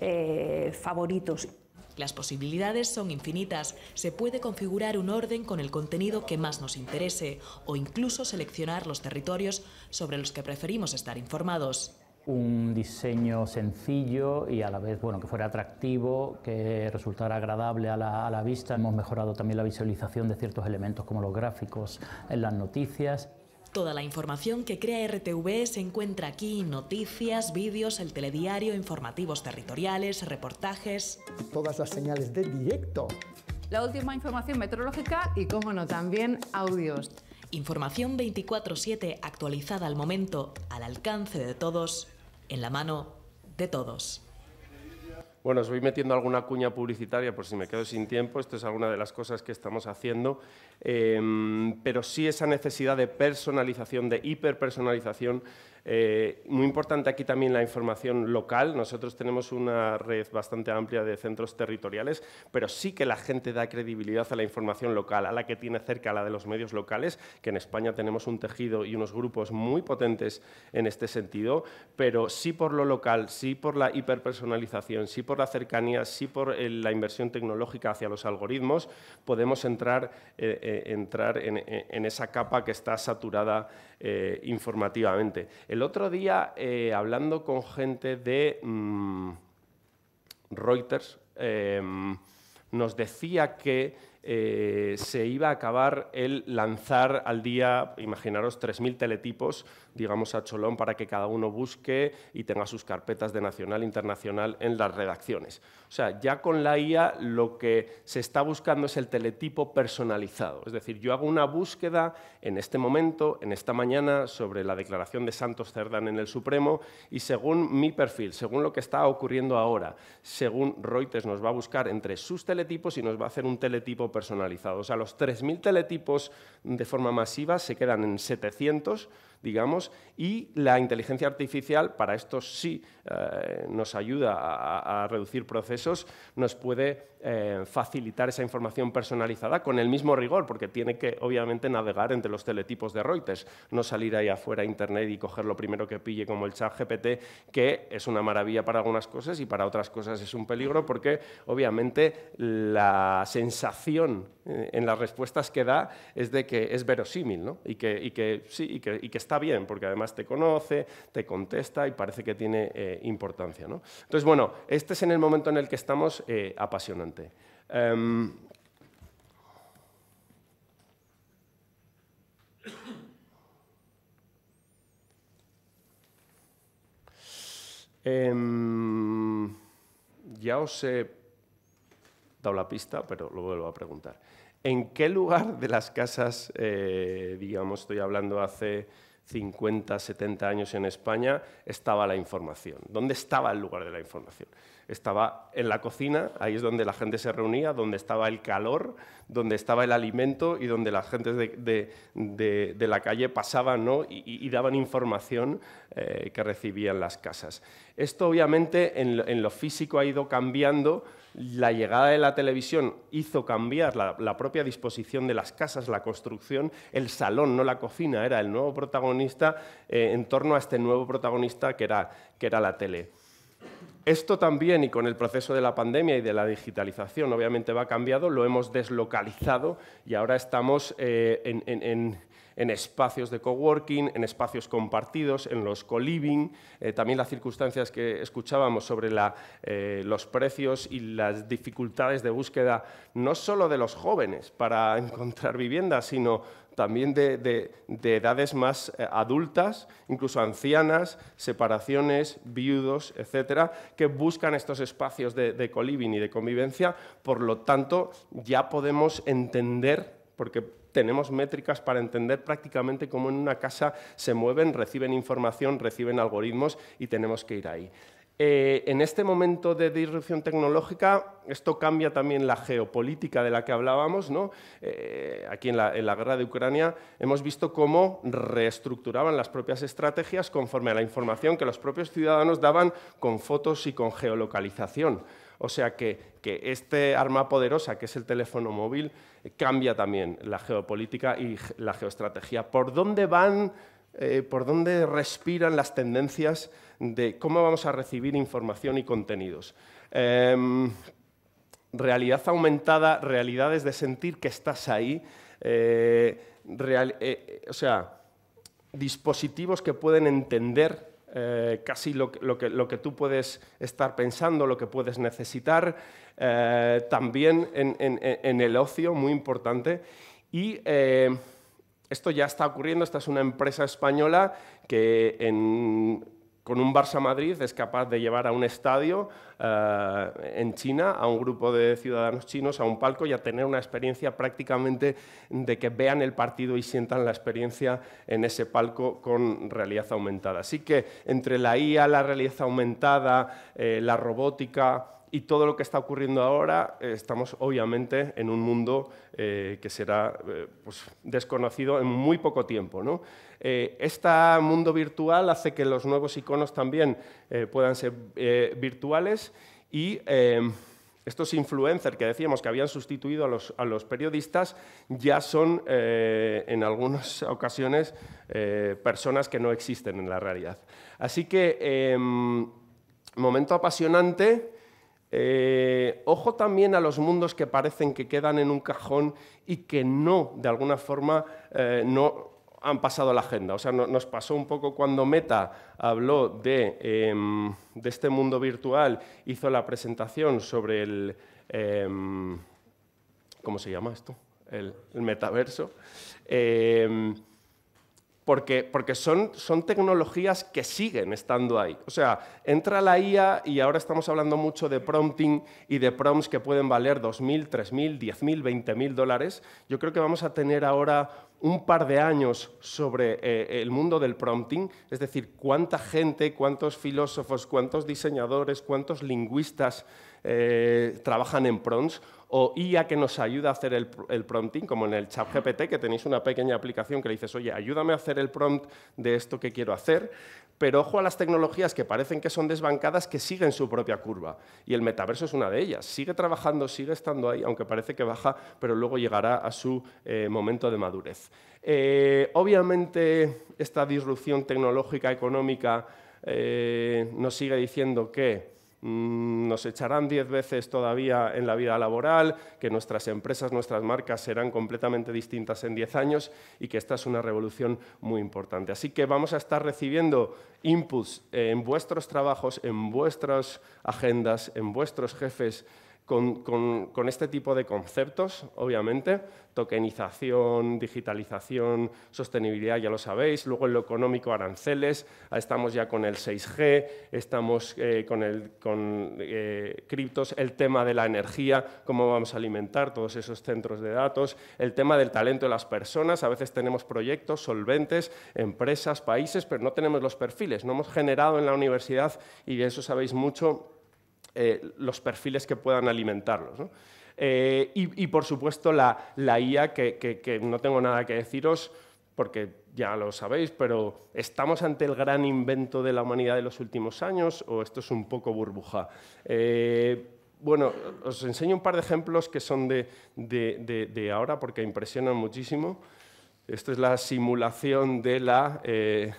favoritos. Las posibilidades son infinitas. Se puede configurar un orden con el contenido que más nos interese o incluso seleccionar los territorios sobre los que preferimos estar informados. Un diseño sencillo y a la vez que fuera atractivo, que resultara agradable a la vista. Hemos mejorado también la visualización de ciertos elementos como los gráficos en las noticias. Toda la información que crea RTV se encuentra aquí: noticias, vídeos, el telediario, informativos territoriales, reportajes. Todas las señales de directo. La última información meteorológica y, cómo no, también audios. Información 24/7 actualizada al momento, al alcance de todos, en la mano de todos. Bueno, os voy metiendo alguna cuña publicitaria por si me quedo sin tiempo. Esto es alguna de las cosas que estamos haciendo. Pero sí esa necesidad de personalización, de hiperpersonalización. Muy importante aquí también la información local. Nosotros tenemos una red bastante amplia de centros territoriales, pero sí que la gente da credibilidad a la información local, a la que tiene cerca, a la de los medios locales, que en España tenemos un tejido y unos grupos muy potentes en este sentido, pero sí por lo local, sí por la hiperpersonalización, sí por la cercanía, sí por la inversión tecnológica hacia los algoritmos, podemos entrar en esa capa que está saturada informativamente. El otro día, hablando con gente de Reuters, nos decía que se iba a acabar el lanzar al día, imaginaros, 3.000 teletipos, digamos, a cholón, para que cada uno busque y tenga sus carpetas de nacional e internacional en las redacciones. O sea, ya con la IA lo que se está buscando es el teletipo personalizado. Es decir, yo hago una búsqueda en este momento, en esta mañana, sobre la declaración de Santos Cerdán en el Supremo y según mi perfil, según lo que está ocurriendo ahora, según Reuters nos va a buscar entre sus teletipos y nos va a hacer un teletipo personalizado. O sea, los 3.000 teletipos de forma masiva se quedan en 700, digamos, y la inteligencia artificial, para esto sí nos ayuda a reducir procesos, nos puede facilitar esa información personalizada con el mismo rigor, porque tiene que, obviamente, navegar entre los teletipos de Reuters, no salir ahí afuera a Internet y coger lo primero que pille, como el ChatGPT, que es una maravilla para algunas cosas y para otras cosas es un peligro, porque, obviamente, la sensación en las respuestas que da es de que es verosímil, ¿no? y que está bien, porque además te conoce, te contesta y parece que tiene importancia, ¿no? Entonces, bueno, este es en el momento en el que estamos apasionante. Ya os he dado la pista, pero lo vuelvo a preguntar. ¿En qué lugar de las casas, digamos, estoy hablando hace 50, 70 años en España, estaba la información? ¿Dónde estaba el lugar de la información? Estaba en la cocina, ahí es donde la gente se reunía, donde estaba el calor, donde estaba el alimento y donde las gentes de la calle pasaban, ¿no? y daban información que recibían las casas. Esto, obviamente, en lo físico ha ido cambiando. La llegada de la televisión hizo cambiar la propia disposición de las casas, la construcción. El salón, no la cocina, era el nuevo protagonista en torno a este nuevo protagonista que era la tele. Esto también, y con el proceso de la pandemia y de la digitalización, obviamente va cambiado, lo hemos deslocalizado y ahora estamos en espacios de coworking, en espacios compartidos, en los co-living, también las circunstancias que escuchábamos sobre los precios y las dificultades de búsqueda, no solo de los jóvenes para encontrar vivienda, sino también de edades más adultas, incluso ancianas, separaciones, viudos, etcétera, que buscan estos espacios de co-living y de convivencia. Por lo tanto, ya podemos entender, porque tenemos métricas para entender prácticamente cómo en una casa se mueven, reciben información, reciben algoritmos y tenemos que ir ahí. En este momento de disrupción tecnológica, esto cambia también la geopolítica de la que hablábamos, ¿no? Aquí en la guerra de Ucrania hemos visto cómo reestructuraban las propias estrategias conforme a la información que los propios ciudadanos daban con fotos y con geolocalización. O sea que este arma poderosa, que es el teléfono móvil, cambia también la geopolítica y la geoestrategia. ¿Por dónde van, por dónde respiran las tendencias de cómo vamos a recibir información y contenidos? Realidad aumentada, realidades de sentir que estás ahí, o sea, dispositivos que pueden entender casi lo que tú puedes estar pensando, lo que puedes necesitar, también en el ocio, muy importante. Y esto ya está ocurriendo, esta es una empresa española que con un Barça Madrid es capaz de llevar a un estadio en China, a un grupo de ciudadanos chinos, a un palco y a tener una experiencia prácticamente de que vean el partido y sientan la experiencia en ese palco con realidad aumentada. Así que entre la IA, la realidad aumentada, la robótica y todo lo que está ocurriendo ahora, estamos obviamente en un mundo que será pues, desconocido en muy poco tiempo, ¿no? Este mundo virtual hace que los nuevos iconos también puedan ser virtuales y estos influencers que decíamos que habían sustituido a los periodistas ya son en algunas ocasiones personas que no existen en la realidad. Así que momento apasionante. Ojo también a los mundos que parecen que quedan en un cajón y que no, de alguna forma, no han pasado la agenda. O sea, nos pasó un poco cuando Meta habló de este mundo virtual, hizo la presentación sobre el... ¿cómo se llama esto? El metaverso. Porque son tecnologías que siguen estando ahí. O sea, entra la IA y ahora estamos hablando mucho de prompting y de prompts que pueden valer $2.000, $3.000, $10.000, $20.000. Yo creo que vamos a tener ahora un par de años sobre el mundo del prompting, es decir, cuánta gente, cuántos filósofos, cuántos diseñadores, cuántos lingüistas trabajan en prompts, o IA que nos ayuda a hacer el prompting, como en el ChatGPT, que tenéis una pequeña aplicación que le dices, oye, ayúdame a hacer el prompt de esto que quiero hacer, pero ojo a las tecnologías que parecen que son desbancadas, que siguen su propia curva, y el metaverso es una de ellas. Sigue trabajando, sigue estando ahí, aunque parece que baja, pero luego llegará a su momento de madurez. Obviamente, esta disrupción tecnológica, económica, nos sigue diciendo que nos echarán 10 veces todavía en la vida laboral, que nuestras empresas, nuestras marcas serán completamente distintas en 10 años y que esta es una revolución muy importante. Así que vamos a estar recibiendo inputs en vuestros trabajos, en vuestras agendas, en vuestros jefes, con este tipo de conceptos, obviamente, tokenización, digitalización, sostenibilidad, ya lo sabéis, luego en lo económico, aranceles, estamos ya con el 6G, estamos con criptos, el tema de la energía, cómo vamos a alimentar todos esos centros de datos, el tema del talento de las personas, a veces tenemos proyectos solventes, empresas, países, pero no tenemos los perfiles, no hemos generado en la universidad, y de eso sabéis mucho, los perfiles que puedan alimentarlos, ¿no? Y, por supuesto, la IA, que no tengo nada que deciros, porque ya lo sabéis, pero ¿estamos ante el gran invento de la humanidad de los últimos años o esto es un poco burbuja? Bueno, os enseño un par de ejemplos que son de ahora, porque impresionan muchísimo. Esto es la simulación de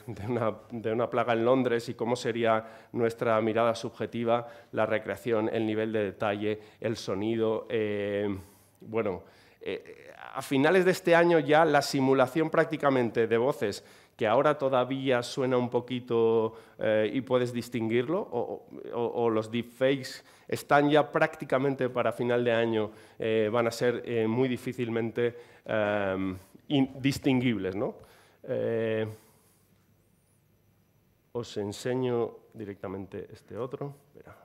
una plaga en Londres y cómo sería nuestra mirada subjetiva, la recreación, el nivel de detalle, el sonido. A finales de este año ya la simulación prácticamente de voces, que ahora todavía suena un poquito y puedes distinguirlo, o los deepfakes están ya prácticamente para final de año, van a ser muy difícilmente distinguibles, ¿no? Os enseño directamente este otro. Mira.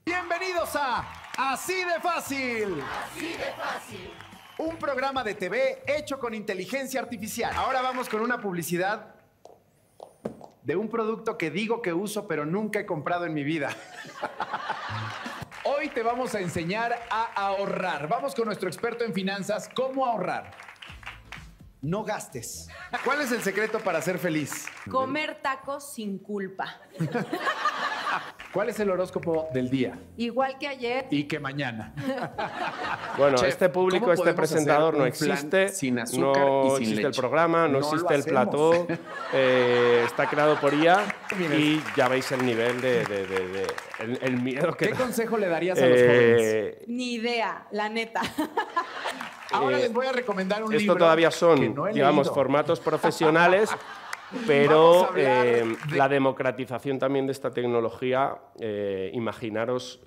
Bienvenidos a Así de Fácil. Así de Fácil. Un programa de TV hecho con inteligencia artificial. Ahora vamos con una publicidad de un producto que digo que uso pero nunca he comprado en mi vida. Hoy te vamos a enseñar a ahorrar. Vamos con nuestro experto en finanzas, ¿cómo ahorrar? No gastes. ¿Cuál es el secreto para ser feliz? Comer tacos sin culpa. ¿Cuál es el horóscopo del día? Igual que ayer. Y que mañana. Bueno, Chef, este público, ¿cómo este podemos presentador hacer no un plan existe, sin azúcar no y sin existe leche? el programa, no No existe lo el plató, está creado por IA y ya veis el nivel el miedo que... ¿Qué consejo le darías a los jóvenes? Ni idea, la neta. Ahora les voy a recomendar un libro. Esto todavía son, que no he digamos, leído. formatos profesionales, Vamos pero a hablar de- la democratización también de esta tecnología, imaginaros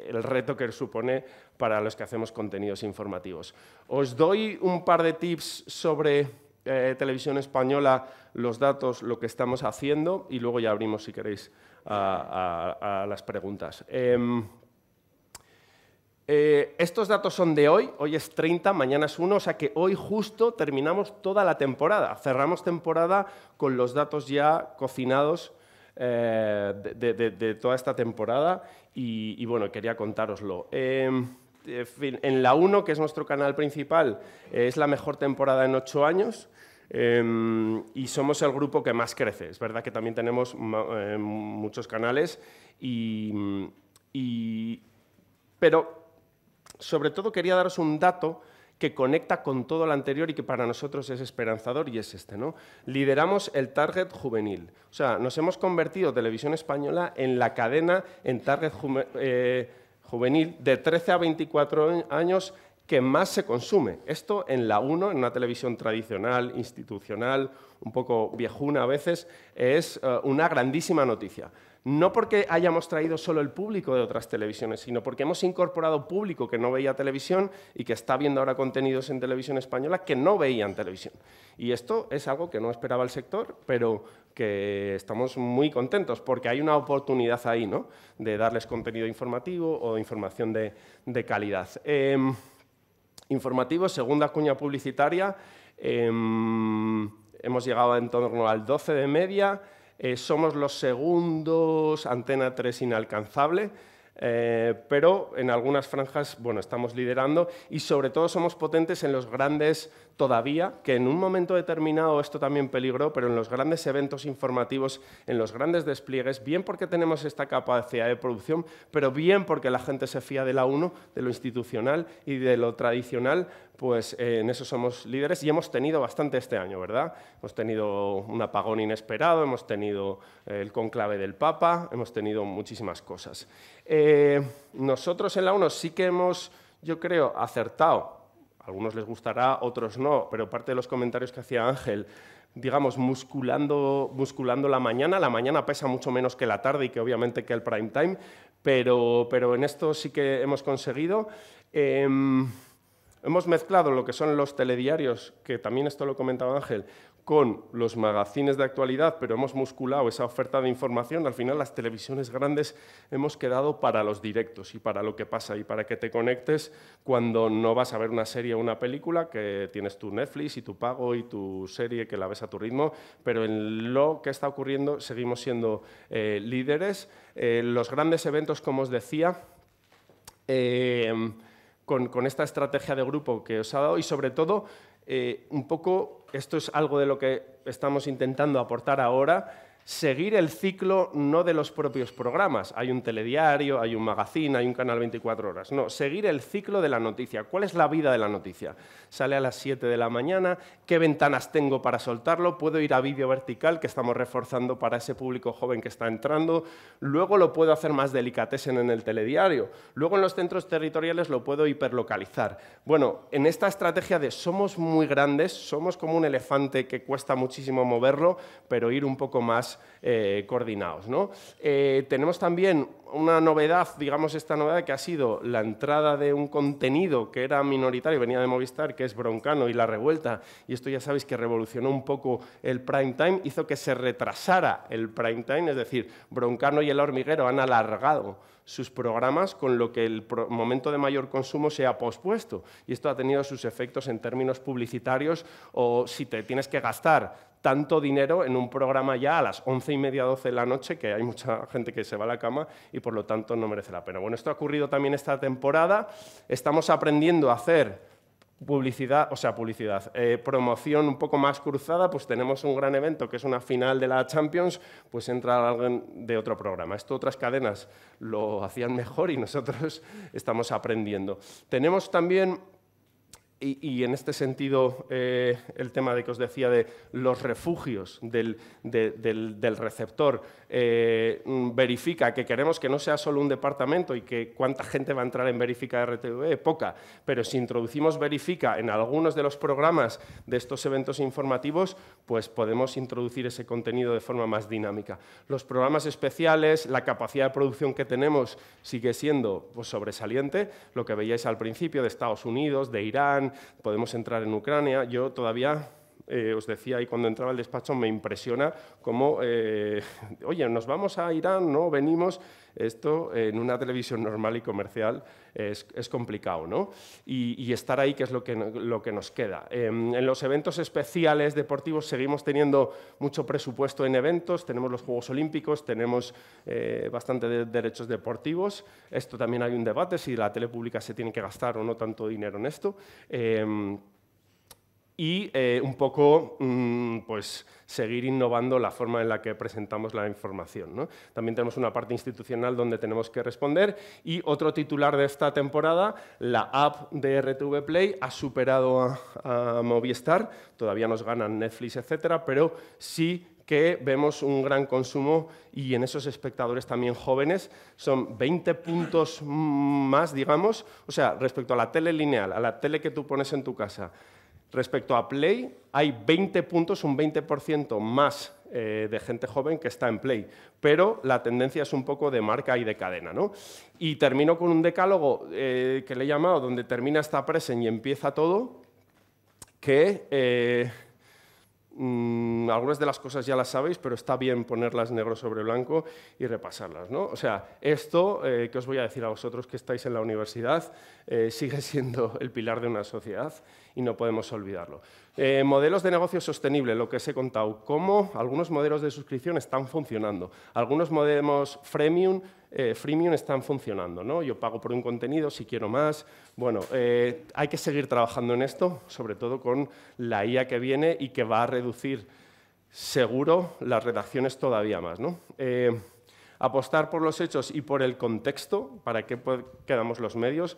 el reto que supone para los que hacemos contenidos informativos. Os doy un par de tips sobre televisión española, los datos, lo que estamos haciendo, y luego ya abrimos, si queréis, a las preguntas. Estos datos son de hoy es 30, mañana es 1, o sea que hoy justo terminamos toda la temporada. Cerramos temporada con los datos ya cocinados de toda esta temporada y bueno, quería contároslo. En la 1, que es nuestro canal principal, es la mejor temporada en 8 años. Y somos el grupo que más crece. Es verdad que también tenemos muchos canales, pero sobre todo quería daros un dato que conecta con todo lo anterior y que para nosotros es esperanzador, y es este, ¿no? Lideramos el target juvenil. O sea, nos hemos convertido, Televisión Española, en la cadena en target juvenil de 13 a 24 años que más se consume. Esto en la 1, en una televisión tradicional, institucional, un poco viejuna a veces, es una grandísima noticia. No porque hayamos traído solo el público de otras televisiones, sino porque hemos incorporado público que no veía televisión y que está viendo ahora contenidos en Televisión Española que no veían televisión. Y esto es algo que no esperaba el sector, pero que estamos muy contentos porque hay una oportunidad ahí, ¿no?, de darles contenido informativo o información de calidad. Informativo, segunda cuña publicitaria, hemos llegado en torno al 12 de media, somos los segundos, Antena 3 inalcanzable, pero en algunas franjas, bueno, estamos liderando y sobre todo somos potentes en los grandes todavía, que en un momento determinado esto también peligró, pero en los grandes eventos informativos, en los grandes despliegues, bien porque tenemos esta capacidad de producción, pero bien porque la gente se fía de la 1, de lo institucional y de lo tradicional, pues en eso somos líderes y hemos tenido bastante este año, ¿verdad? Hemos tenido un apagón inesperado, hemos tenido el conclave del Papa, hemos tenido muchísimas cosas. Nosotros en la 1 sí que hemos, yo creo, acertado. A algunos les gustará, otros no, pero parte de los comentarios que hacía Ángel, digamos, musculando la mañana pesa mucho menos que la tarde y que obviamente que el prime time, pero en esto sí que hemos conseguido. Hemos mezclado lo que son los telediarios, que también esto lo comentaba Ángel, con los magazines de actualidad, pero hemos musculado esa oferta de información. Al final, las televisiones grandes hemos quedado para los directos y para lo que pasa y para que te conectes cuando no vas a ver una serie o una película, que tienes tu Netflix y tu pago y tu serie que la ves a tu ritmo, pero en lo que está ocurriendo seguimos siendo líderes. Los grandes eventos, como os decía, con esta estrategia de grupo que os ha dado y sobre todo un poco, esto es algo de lo que estamos intentando aportar ahora, seguir el ciclo no de los propios programas. Hay un telediario, hay un magazine, hay un canal 24 horas. No, seguir el ciclo de la noticia. ¿Cuál es la vida de la noticia? Sale a las 7 de la mañana, ¿qué ventanas tengo para soltarlo? ¿Puedo ir a vídeo vertical, que estamos reforzando para ese público joven que está entrando? Luego lo puedo hacer más delicatessen en el telediario. Luego en los centros territoriales lo puedo hiperlocalizar. Bueno, en esta estrategia de somos muy grandes, somos como un elefante que cuesta muchísimo moverlo, pero ir un poco más coordinados, ¿no? Tenemos también una novedad, digamos esta novedad, que ha sido la entrada de un contenido que era minoritario, venía de Movistar, que es Broncano y La Revuelta, y esto ya sabéis que revolucionó un poco el prime time, hizo que se retrasara el prime time, es decir, Broncano y El Hormiguero han alargado sus programas, con lo que el momento de mayor consumo se ha pospuesto. Y esto ha tenido sus efectos en términos publicitarios, o si te tienes que gastar tanto dinero en un programa ya a las 11:30, 12 de la noche, que hay mucha gente que se va a la cama y por lo tanto no merece la pena. Bueno, esto ha ocurrido también esta temporada. Estamos aprendiendo a hacer promoción un poco más cruzada, pues tenemos un gran evento que es una final de la Champions, pues entra alguien de otro programa. Esto otras cadenas lo hacían mejor y nosotros estamos aprendiendo. Tenemos también, y en este sentido, el tema de que os decía de los refugios del receptor, verifica, que queremos que no sea solo un departamento y que cuánta gente va a entrar en Verifica RTV, poca, pero si introducimos Verifica en algunos de los programas de estos eventos informativos, pues podemos introducir ese contenido de forma más dinámica. Los programas especiales, la capacidad de producción que tenemos sigue siendo pues, sobresaliente, lo que veíais al principio de Estados Unidos, de Irán, podemos entrar en Ucrania. Yo todavía, os decía ahí cuando entraba al despacho, me impresiona cómo, oye, nos vamos a Irán, no, venimos. Esto en una televisión normal y comercial es complicado, ¿no? Y estar ahí, que es lo que nos queda. En los eventos especiales deportivos seguimos teniendo mucho presupuesto en eventos, tenemos los Juegos Olímpicos, tenemos bastante derechos deportivos. Esto también hay un debate, si la tele pública se tiene que gastar o no tanto dinero en esto. Y un poco pues, seguir innovando la forma en la que presentamos la información, ¿no? También tenemos una parte institucional donde tenemos que responder y otro titular de esta temporada, la app de RTV Play ha superado a Movistar, todavía nos ganan Netflix, etcétera, pero sí que vemos un gran consumo y en esos espectadores también jóvenes son 20 puntos más, digamos, o sea, respecto a la tele lineal, a la tele que tú pones en tu casa. Respecto a Play, hay 20 puntos, un 20% más de gente joven que está en Play, pero la tendencia es un poco de marca y de cadena, ¿no? Y termino con un decálogo que le he llamado, donde termina esta presen y empieza todo, que algunas de las cosas ya las sabéis, pero está bien ponerlas negro sobre blanco y repasarlas, ¿no? O sea, esto que os voy a decir a vosotros que estáis en la universidad sigue siendo el pilar de una sociedad y no podemos olvidarlo. Modelos de negocio sostenible, lo que os he contado, cómo algunos modelos de suscripción están funcionando, algunos modelos freemium están funcionando, ¿no? Yo pago por un contenido si quiero más. Bueno, hay que seguir trabajando en esto, sobre todo con la IA que viene y que va a reducir seguro las redacciones todavía más, ¿no? Apostar por los hechos y por el contexto, para qué quedamos los medios.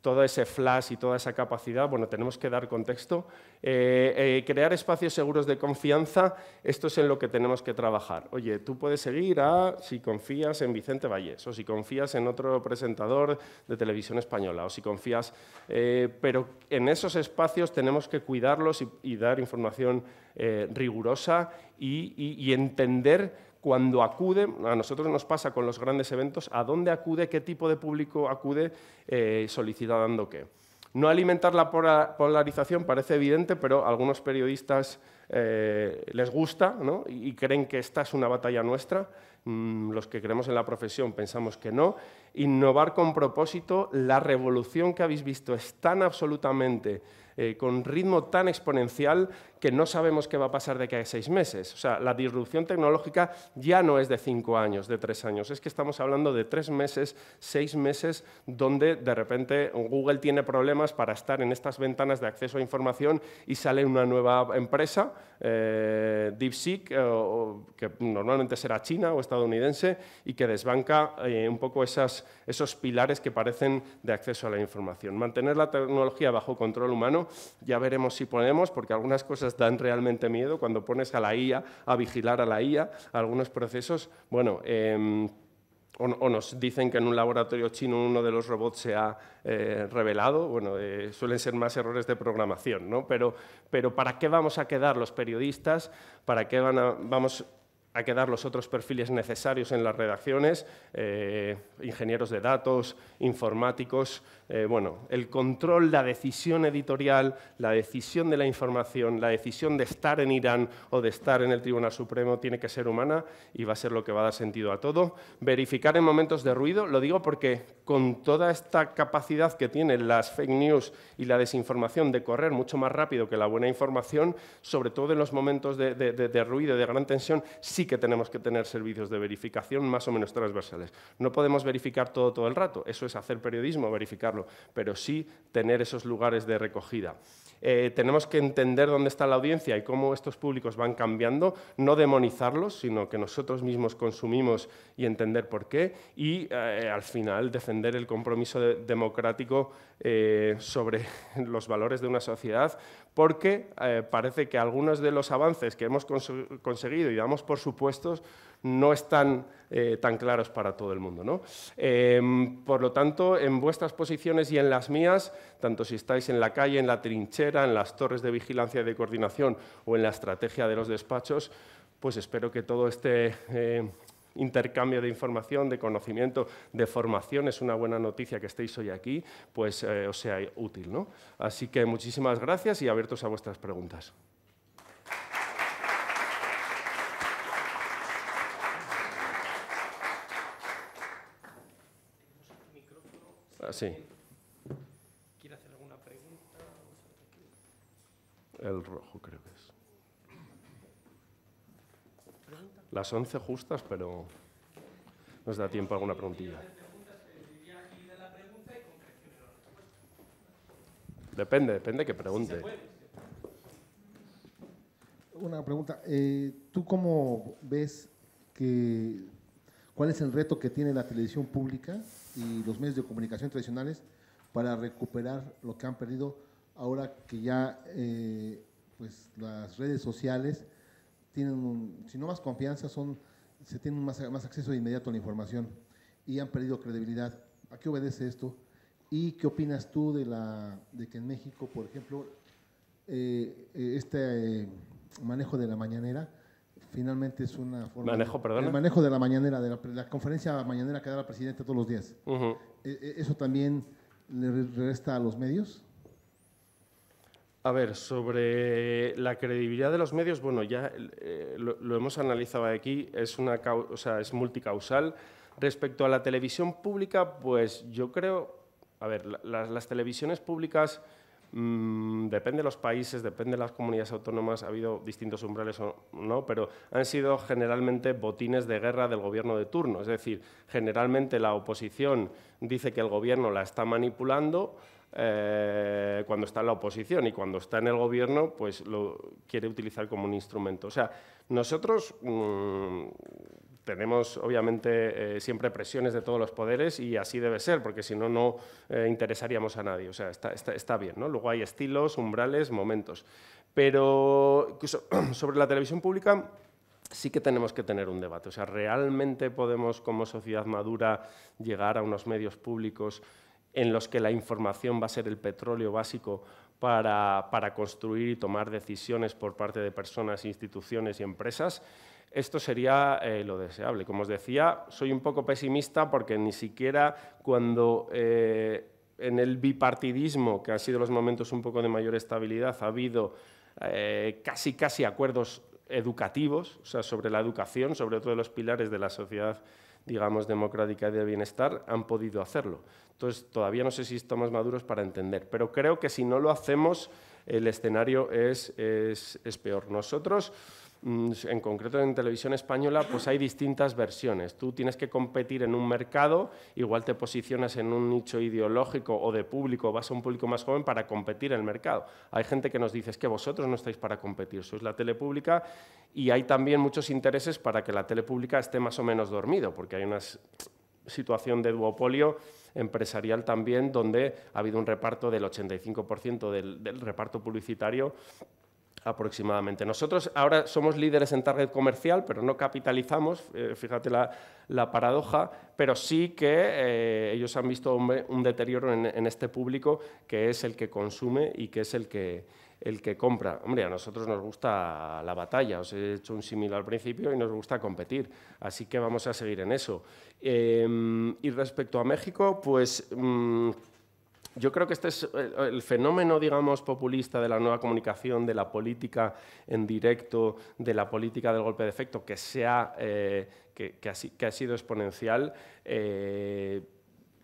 Todo ese flash y toda esa capacidad, bueno, tenemos que dar contexto. Crear espacios seguros de confianza, esto es en lo que tenemos que trabajar. Oye, tú puedes seguir si confías en Vicente Vallés, o si confías en otro presentador de Televisión Española, o si confías... pero en esos espacios tenemos que cuidarlos y dar información rigurosa y entender... Cuando acude, a nosotros nos pasa con los grandes eventos, a dónde acude, qué tipo de público acude solicitando qué. No alimentar la polarización parece evidente, pero a algunos periodistas les gusta, ¿no? Y creen que esta es una batalla nuestra. Los que creemos en la profesión pensamos que no. innovar con propósito. La revolución que habéis visto es tan absolutamente, con ritmo tan exponencial, que no sabemos qué va a pasar de aquí a 6 meses. O sea, la disrupción tecnológica ya no es de 5 años, de 3 años, es que estamos hablando de 3 meses, 6 meses, donde de repente Google tiene problemas para estar en estas ventanas de acceso a información y sale una nueva empresa, DeepSeek, que normalmente será china o estadounidense, y que desbanca un poco esos pilares que parecen de acceso a la información. Mantener la tecnología bajo control humano, ya veremos si podemos, porque algunas cosas dan realmente miedo cuando pones a la IA, a vigilar a la IA, algunos procesos, bueno, o nos dicen que en un laboratorio chino uno de los robots se ha revelado, bueno, suelen ser más errores de programación, ¿no? Pero ¿para qué vamos a quedar los periodistas? ¿Para qué vamos a quedar los otros perfiles necesarios en las redacciones? Ingenieros de datos, informáticos. Bueno, el control, la decisión editorial, la decisión de la información, la decisión de estar en Irán o de estar en el Tribunal Supremo tiene que ser humana y va a ser lo que va a dar sentido a todo. Verificar en momentos de ruido, lo digo porque con toda esta capacidad que tienen las fake news y la desinformación de correr mucho más rápido que la buena información, sobre todo en los momentos de ruido, de gran tensión, sí que tenemos que tener servicios de verificación más o menos transversales. No podemos verificar todo el rato, eso es hacer periodismo, verificarlo, pero sí tener esos lugares de recogida. Tenemos que entender dónde está la audiencia y cómo estos públicos van cambiando, no demonizarlos, sino que nosotros mismos consumimos y entender por qué, y al final defender el compromiso democrático sobre los valores de una sociedad, porque parece que algunos de los avances que hemos conseguido y damos por supuestos no están tan claros para todo el mundo, ¿no? Por lo tanto, en vuestras posiciones y en las mías, tanto si estáis en la calle, en la trinchera, en las torres de vigilancia y de coordinación o en la estrategia de los despachos, pues espero que todo este intercambio de información, de conocimiento, de formación, es una buena noticia que estéis hoy aquí, pues os sea útil, ¿no? Así que muchísimas gracias y abiertos a vuestras preguntas. Sí. ¿Quiere hacer alguna pregunta? El rojo creo que es. Las 11 justas, pero nos da tiempo a alguna preguntilla. Depende que pregunte. Una pregunta. ¿Tú cómo ves cuál es el reto que tiene la televisión pública y los medios de comunicación tradicionales para recuperar lo que han perdido ahora que ya pues las redes sociales tienen, si no más confianza, se tienen más acceso de inmediato a la información y han perdido credibilidad? ¿A qué obedece esto? ¿Y qué opinas tú de que en México, por ejemplo, este manejo de la mañanera finalmente es una forma... ¿Manejo, perdona? El manejo de la mañanera, de la conferencia mañanera que da la presidenta todos los días. ¿Eso también le resta a los medios? A ver, sobre la credibilidad de los medios, bueno, ya lo hemos analizado aquí, es multicausal. Respecto a la televisión pública, pues yo creo, a ver, las televisiones públicas, depende de los países, depende de las comunidades autónomas, ha habido distintos umbrales o no, pero han sido generalmente botines de guerra del gobierno de turno. Es decir, generalmente la oposición dice que el gobierno la está manipulando cuando está en la oposición, y cuando está en el gobierno pues lo quiere utilizar como un instrumento. O sea, nosotros tenemos obviamente siempre presiones de todos los poderes, y así debe ser, porque si no, no interesaríamos a nadie. O sea, está bien, ¿no? Luego hay estilos, umbrales, momentos. Pero sobre la televisión pública sí que tenemos que tener un debate. O sea, ¿realmente podemos como sociedad madura llegar a unos medios públicos en los que la información va a ser el petróleo básico para construir y tomar decisiones por parte de personas, instituciones y empresas? Esto sería lo deseable. Como os decía, soy un poco pesimista porque ni siquiera cuando en el bipartidismo, que han sido los momentos un poco de mayor estabilidad, ha habido casi acuerdos educativos, o sea, sobre la educación, sobre otro de los pilares de la sociedad digamos, democrática y de bienestar, han podido hacerlo. Entonces, todavía no sé si estamos maduros para entender, pero creo que si no lo hacemos, el escenario es peor. Nosotros, en concreto en Televisión Española, pues hay distintas versiones. Tú tienes que competir en un mercado, igual te posicionas en un nicho ideológico o de público, vas a un público más joven para competir en el mercado. Hay gente que nos dice, es que vosotros no estáis para competir, sois la tele pública, y hay también muchos intereses para que la tele pública esté más o menos dormido, porque hay una situación de duopolio empresarial también, donde ha habido un reparto del 85% del reparto publicitario aproximadamente. Nosotros ahora somos líderes en target comercial, pero no capitalizamos, fíjate la paradoja, pero sí que ellos han visto un deterioro en este público, que es el que consume y que es el que compra. Hombre, a nosotros nos gusta la batalla, os he hecho un símil al principio, y nos gusta competir, así que vamos a seguir en eso. Y respecto a México, pues yo creo que este es el fenómeno, digamos, populista de la nueva comunicación, de la política en directo, de la política del golpe de efecto, que ha sido exponencial.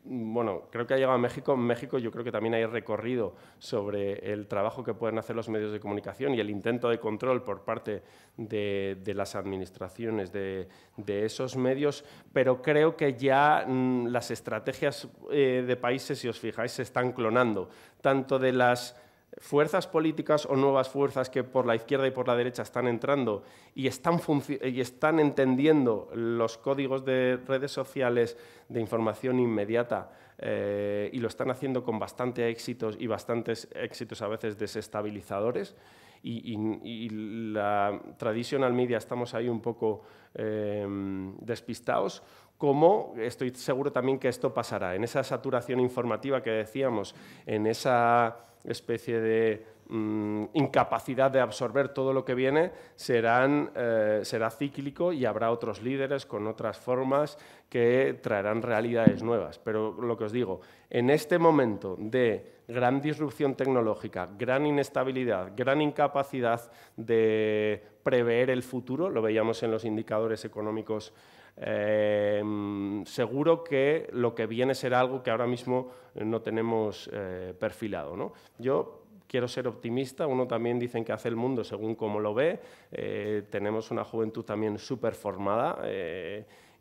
Bueno, creo que ha llegado a México. En México yo creo que también hay recorrido sobre el trabajo que pueden hacer los medios de comunicación y el intento de control por parte de las administraciones de esos medios, pero creo que ya las estrategias de países, si os fijáis, se están clonando, tanto de las fuerzas políticas o nuevas fuerzas que por la izquierda y por la derecha están entrando y están entendiendo los códigos de redes sociales de información inmediata y lo están haciendo con bastantes éxitos a veces desestabilizadores. Y la traditional media estamos ahí un poco despistados, como estoy seguro también que esto pasará. En esa saturación informativa que decíamos, en esa especie de incapacidad de absorber todo lo que viene, será cíclico y habrá otros líderes con otras formas que traerán realidades nuevas. Pero lo que os digo, en este momento de gran disrupción tecnológica, gran inestabilidad, gran incapacidad de prever el futuro, lo veíamos en los indicadores económicos, seguro que lo que viene será algo que ahora mismo no tenemos perfilado, ¿no? Yo quiero ser optimista, uno también dicen que hace el mundo según cómo lo ve, tenemos una juventud también súper formada,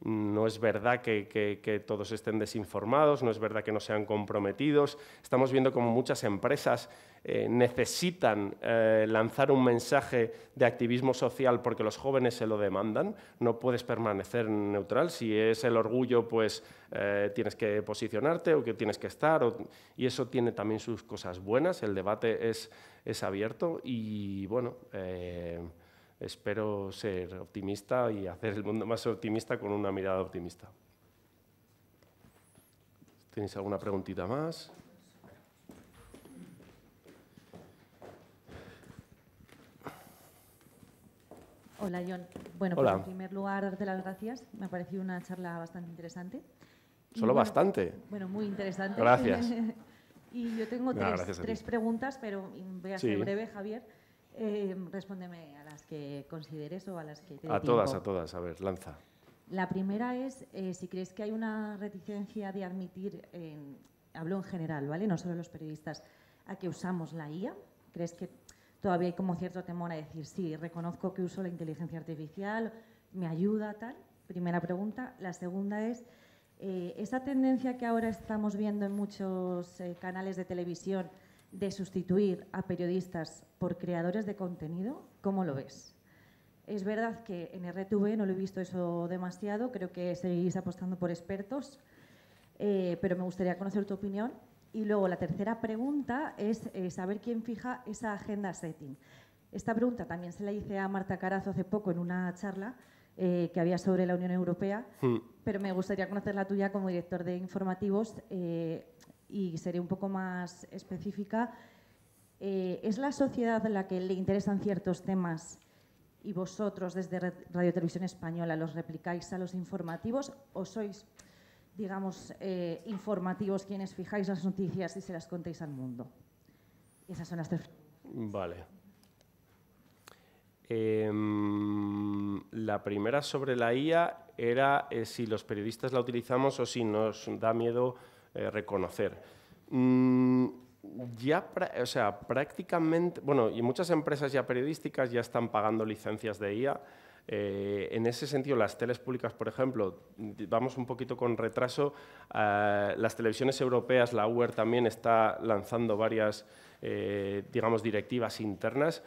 no es verdad que todos estén desinformados, no es verdad que no sean comprometidos, estamos viendo como muchas empresas necesitan lanzar un mensaje de activismo social porque los jóvenes se lo demandan, no puedes permanecer neutral, si es el orgullo pues tienes que posicionarte o que tienes que estar, y eso tiene también sus cosas buenas, el debate es abierto y bueno, espero ser optimista y hacer el mundo más optimista con una mirada optimista. ¿Tenéis alguna preguntita más? Hola, Jon. Bueno, Hola. pues en primer lugar, darte las gracias. Me ha parecido una charla bastante interesante. Solo bastante. Bueno, muy interesante. Gracias. Y yo tengo tres preguntas, pero voy a ser breve, Javier. Respóndeme a las que consideres o a las que te dé tiempo. A todas. A ver, lanza. La primera es si crees que hay una reticencia de admitir, hablo en general, ¿vale? No solo los periodistas, a que usamos la IA. ¿Crees que todavía hay como cierto temor a decir, sí, reconozco que uso la inteligencia artificial, me ayuda, tal? Primera pregunta. La segunda es, esa tendencia que ahora estamos viendo en muchos canales de televisión de sustituir a periodistas por creadores de contenido, ¿cómo lo ves? Es verdad que en RTV no lo he visto eso demasiado, creo que seguís apostando por expertos, pero me gustaría conocer tu opinión. Y luego la tercera pregunta es saber quién fija esa agenda setting. Esta pregunta también se la hice a Marta Carazo hace poco en una charla que había sobre la Unión Europea, pero me gustaría conocer la tuya como director de informativos y seré un poco más específica. ¿Es la sociedad a la que le interesan ciertos temas y vosotros desde Radio Televisión Española los replicáis a los informativos o sois, digamos, informativos quienes fijáis las noticias y se las contéis al mundo? Esas son las tres. Vale. La primera sobre la IA, era si los periodistas la utilizamos o si nos da miedo reconocer. O sea, prácticamente, bueno, y muchas empresas ya periodísticas ya están pagando licencias de IA. En ese sentido, las teles públicas, por ejemplo, vamos un poquito con retraso. Las televisiones europeas, la UER también está lanzando varias, digamos, directivas internas.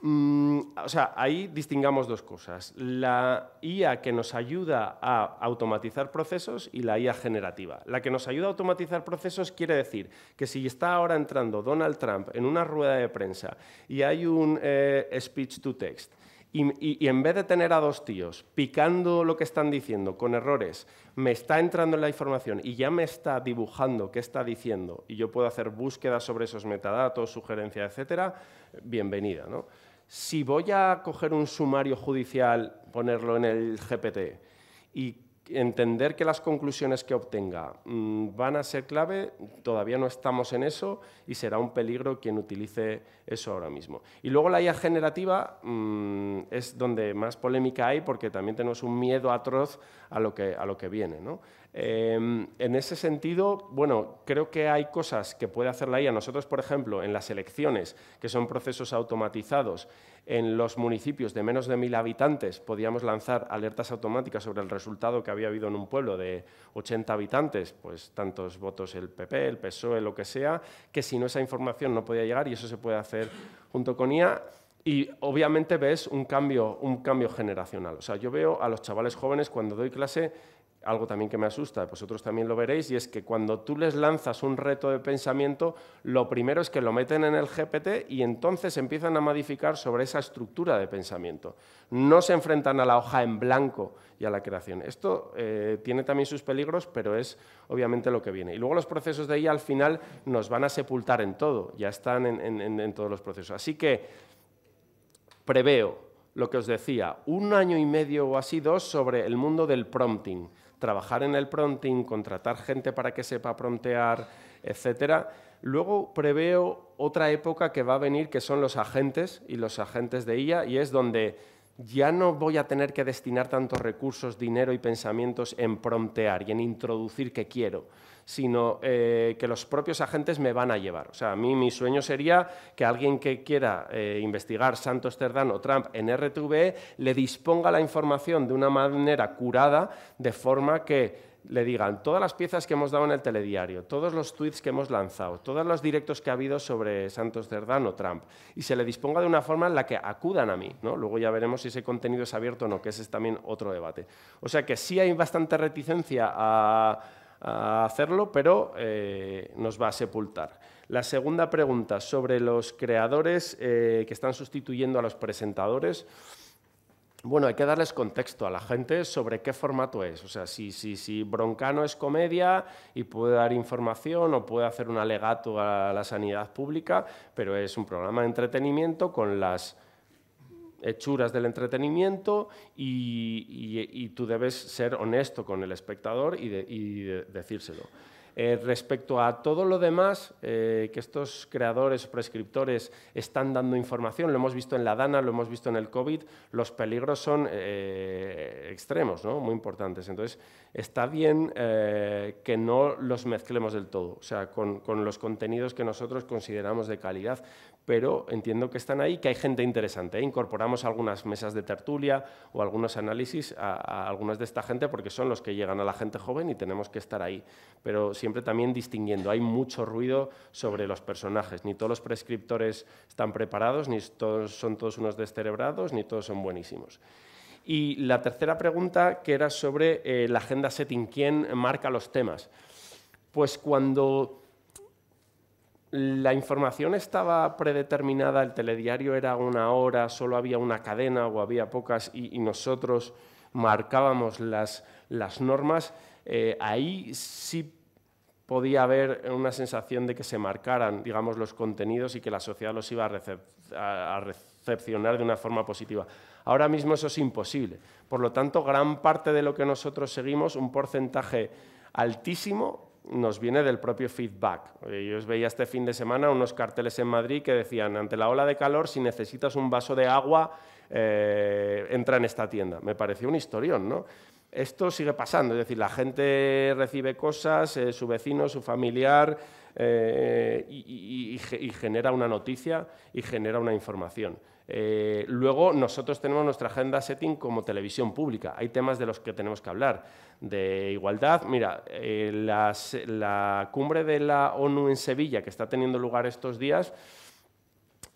O sea, ahí distingamos dos cosas. La IA que nos ayuda a automatizar procesos y la IA generativa. La que nos ayuda a automatizar procesos quiere decir que si está ahora entrando Donald Trump en una rueda de prensa y hay un speech to text, y en vez de tener a dos tíos picando lo que están diciendo con errores, me está entrando en la información y ya me está dibujando qué está diciendo y yo puedo hacer búsquedas sobre esos metadatos, sugerencias, etcétera, bienvenida, ¿no? Si voy a coger un sumario judicial, ponerlo en el GPT y entender que las conclusiones que obtenga van a ser clave, todavía no estamos en eso y será un peligro quien utilice eso ahora mismo. Y luego la IA generativa es donde más polémica hay porque también tenemos un miedo atroz a lo que viene, ¿no? En ese sentido, bueno, creo que hay cosas que puede hacer la IA. Nosotros, por ejemplo, en las elecciones, que son procesos automatizados, en los municipios de menos de 1000 habitantes podíamos lanzar alertas automáticas sobre el resultado que había habido en un pueblo de 80 habitantes, pues tantos votos el PP, el PSOE, lo que sea, que si no esa información no podía llegar y eso se puede hacer junto con IA. Y obviamente ves un cambio generacional. O sea, yo veo a los chavales jóvenes cuando doy clase, algo también que me asusta, vosotros también lo veréis, y es que cuando tú les lanzas un reto de pensamiento, lo primero es que lo meten en el GPT y entonces empiezan a modificar sobre esa estructura de pensamiento. No se enfrentan a la hoja en blanco y a la creación. Esto tiene también sus peligros, pero es obviamente lo que viene. Y luego los procesos de IA al final nos van a sepultar en todo, ya están en todos los procesos. Así que preveo lo que os decía, 1 año y medio o así, 2, sobre el mundo del prompting. Trabajar en el prompting, contratar gente para que sepa promptear, etcétera. Luego preveo otra época que va a venir, que son los agentes y los agentes de IA, y es donde ya no voy a tener que destinar tantos recursos, dinero y pensamientos en promptear y en introducir qué quiero, sino que los propios agentes me van a llevar. O sea, a mí mi sueño sería que alguien que quiera investigar Santos Cerdán o Trump en RTVE le disponga la información de una manera curada, de forma que le digan todas las piezas que hemos dado en el telediario, todos los tweets que hemos lanzado, todos los directos que ha habido sobre Santos Cerdán o Trump, y se le disponga de una forma en la que acudan a mí, ¿no? Luego ya veremos si ese contenido es abierto o no, que ese es también otro debate. O sea que sí hay bastante reticencia a hacerlo, pero nos va a sepultar. La segunda pregunta, sobre los creadores que están sustituyendo a los presentadores. Bueno, hay que darles contexto a la gente sobre qué formato es. O sea, si Broncano es comedia y puede dar información o puede hacer un alegato a la sanidad pública, pero es un programa de entretenimiento con las hechuras del entretenimiento y tú debes ser honesto con el espectador y decírselo. Respecto a todo lo demás, que estos creadores o prescriptores están dando información, lo hemos visto en la DANA, lo hemos visto en el COVID, los peligros son extremos, ¿no? Muy importantes. Entonces, está bien que no los mezclemos del todo, o sea, con los contenidos que nosotros consideramos de calidad, pero entiendo que están ahí, que hay gente interesante. Incorporamos algunas mesas de tertulia o algunos análisis a algunas de esta gente porque son los que llegan a la gente joven y tenemos que estar ahí. Pero siempre también distinguiendo. Hay mucho ruido sobre los personajes. Ni todos los prescriptores están preparados, ni son todos unos descerebrados, ni todos son buenísimos. Y la tercera pregunta, que era sobre la agenda setting. ¿Quién marca los temas? Pues cuando la información estaba predeterminada, el telediario era 1 hora, solo había una cadena o había pocas y nosotros marcábamos las normas, ahí sí podía haber una sensación de que se marcaran, digamos, los contenidos y que la sociedad los iba a recepcionar de una forma positiva. Ahora mismo eso es imposible. Por lo tanto, gran parte de lo que nosotros seguimos, un porcentaje altísimo, nos viene del propio feedback. Yo os veía este fin de semana unos carteles en Madrid que decían, ante la ola de calor, si necesitas un vaso de agua, entra en esta tienda. Me pareció un historión, ¿no? Esto sigue pasando, es decir, la gente recibe cosas, su vecino, su familiar, y genera una noticia y genera una información. Luego, nosotros tenemos nuestra agenda setting como televisión pública. Hay temas de los que tenemos que hablar. De igualdad, mira, la cumbre de la ONU en Sevilla, que está teniendo lugar estos días,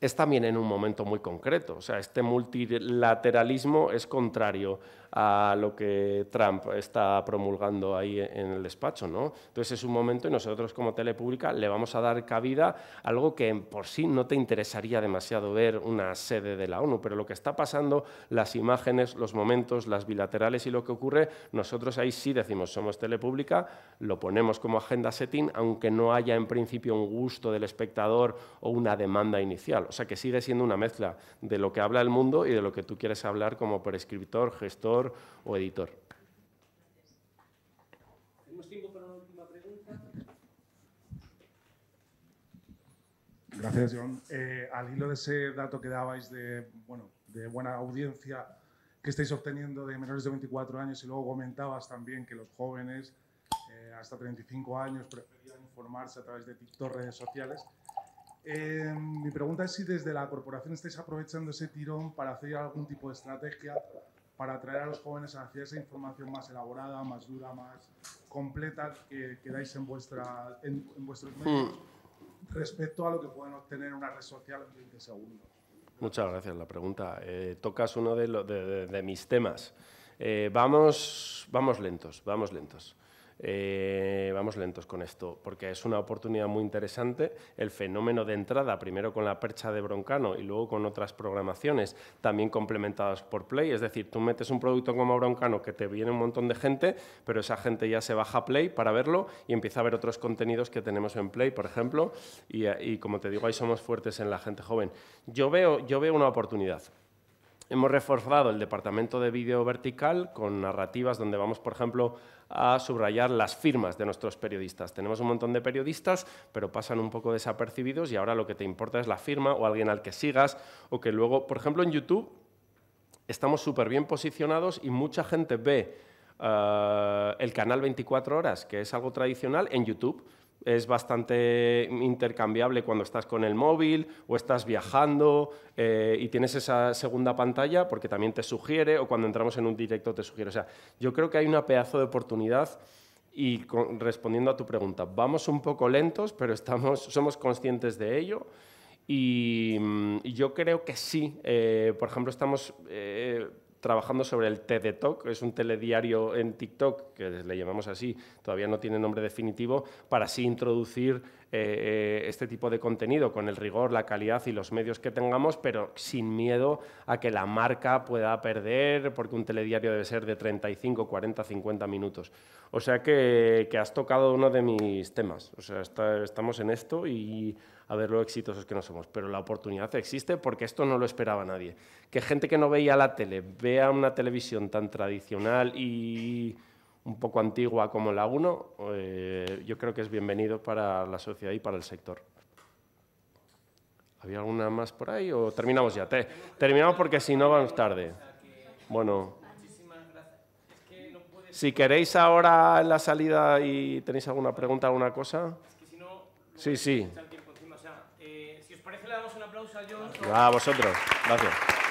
es también en un momento muy concreto. O sea, este multilateralismo es contrario a lo que Trump está promulgando ahí en el despacho, ¿no? Entonces es un momento y nosotros como tele pública le vamos a dar cabida a algo que por sí no te interesaría demasiado ver una sede de la ONU, pero lo que está pasando, las imágenes, los momentos, las bilaterales y lo que ocurre, nosotros ahí sí decimos somos tele pública, lo ponemos como agenda setting, aunque no haya en principio un gusto del espectador o una demanda inicial. O sea que sigue siendo una mezcla de lo que habla el mundo y de lo que tú quieres hablar como prescriptor, gestor o editor. ¿Tenemos tiempo para una última pregunta? Gracias, John. Al hilo de ese dato que dabais de buena audiencia que estáis obteniendo de menores de 24 años y luego comentabas también que los jóvenes hasta 35 años preferían informarse a través de TikTok, redes sociales. Mi pregunta es si desde la corporación estáis aprovechando ese tirón para hacer algún tipo de estrategia para atraer a los jóvenes hacia esa información más elaborada, más dura, más completa que dais en vuestros medios respecto a lo que pueden obtener en una red social en 20 segundos. Muchas gracias la pregunta. Tocas uno de mis temas. Vamos lentos. Vamos lentos con esto, porque es una oportunidad muy interesante. El fenómeno de entrada, primero con la percha de Broncano y luego con otras programaciones, también complementadas por Play. Es decir, tú metes un producto como Broncano que te viene un montón de gente, pero esa gente ya se baja a Play para verlo y empieza a ver otros contenidos que tenemos en Play, por ejemplo, y como te digo, ahí somos fuertes en la gente joven. Yo veo una oportunidad. Hemos reforzado el departamento de vídeo vertical con narrativas donde vamos, por ejemplo, a subrayar las firmas de nuestros periodistas. Tenemos un montón de periodistas, pero pasan un poco desapercibidos y ahora lo que te importa es la firma o alguien al que sigas o que luego, por ejemplo, en YouTube estamos súper bien posicionados y mucha gente ve el canal 24 horas, que es algo tradicional, en YouTube. Es bastante intercambiable cuando estás con el móvil o estás viajando y tienes esa segunda pantalla porque también te sugiere, o cuando entramos en un directo te sugiere. O sea, yo creo que hay una pedazo de oportunidad y respondiendo a tu pregunta, vamos un poco lentos, pero somos conscientes de ello y yo creo que sí. Por ejemplo, estamos trabajando sobre el TED Talk, es un telediario en TikTok, que le llamamos así, todavía no tiene nombre definitivo, para así introducir este tipo de contenido con el rigor, la calidad y los medios que tengamos, pero sin miedo a que la marca pueda perder, porque un telediario debe ser de 35, 40, 50 minutos. O sea que has tocado uno de mis temas. O sea, estamos en esto y a ver lo exitosos que no somos. Pero la oportunidad existe porque esto no lo esperaba nadie. Que gente que no veía la tele vea una televisión tan tradicional y un poco antigua como la 1, yo creo que es bienvenido para la sociedad y para el sector. ¿Había alguna más por ahí o terminamos ya? Terminamos porque si no vamos tarde. Bueno, si queréis ahora en la salida y tenéis alguna pregunta, alguna cosa. Sí. Si os parece, le damos un aplauso a John. A vosotros. Gracias.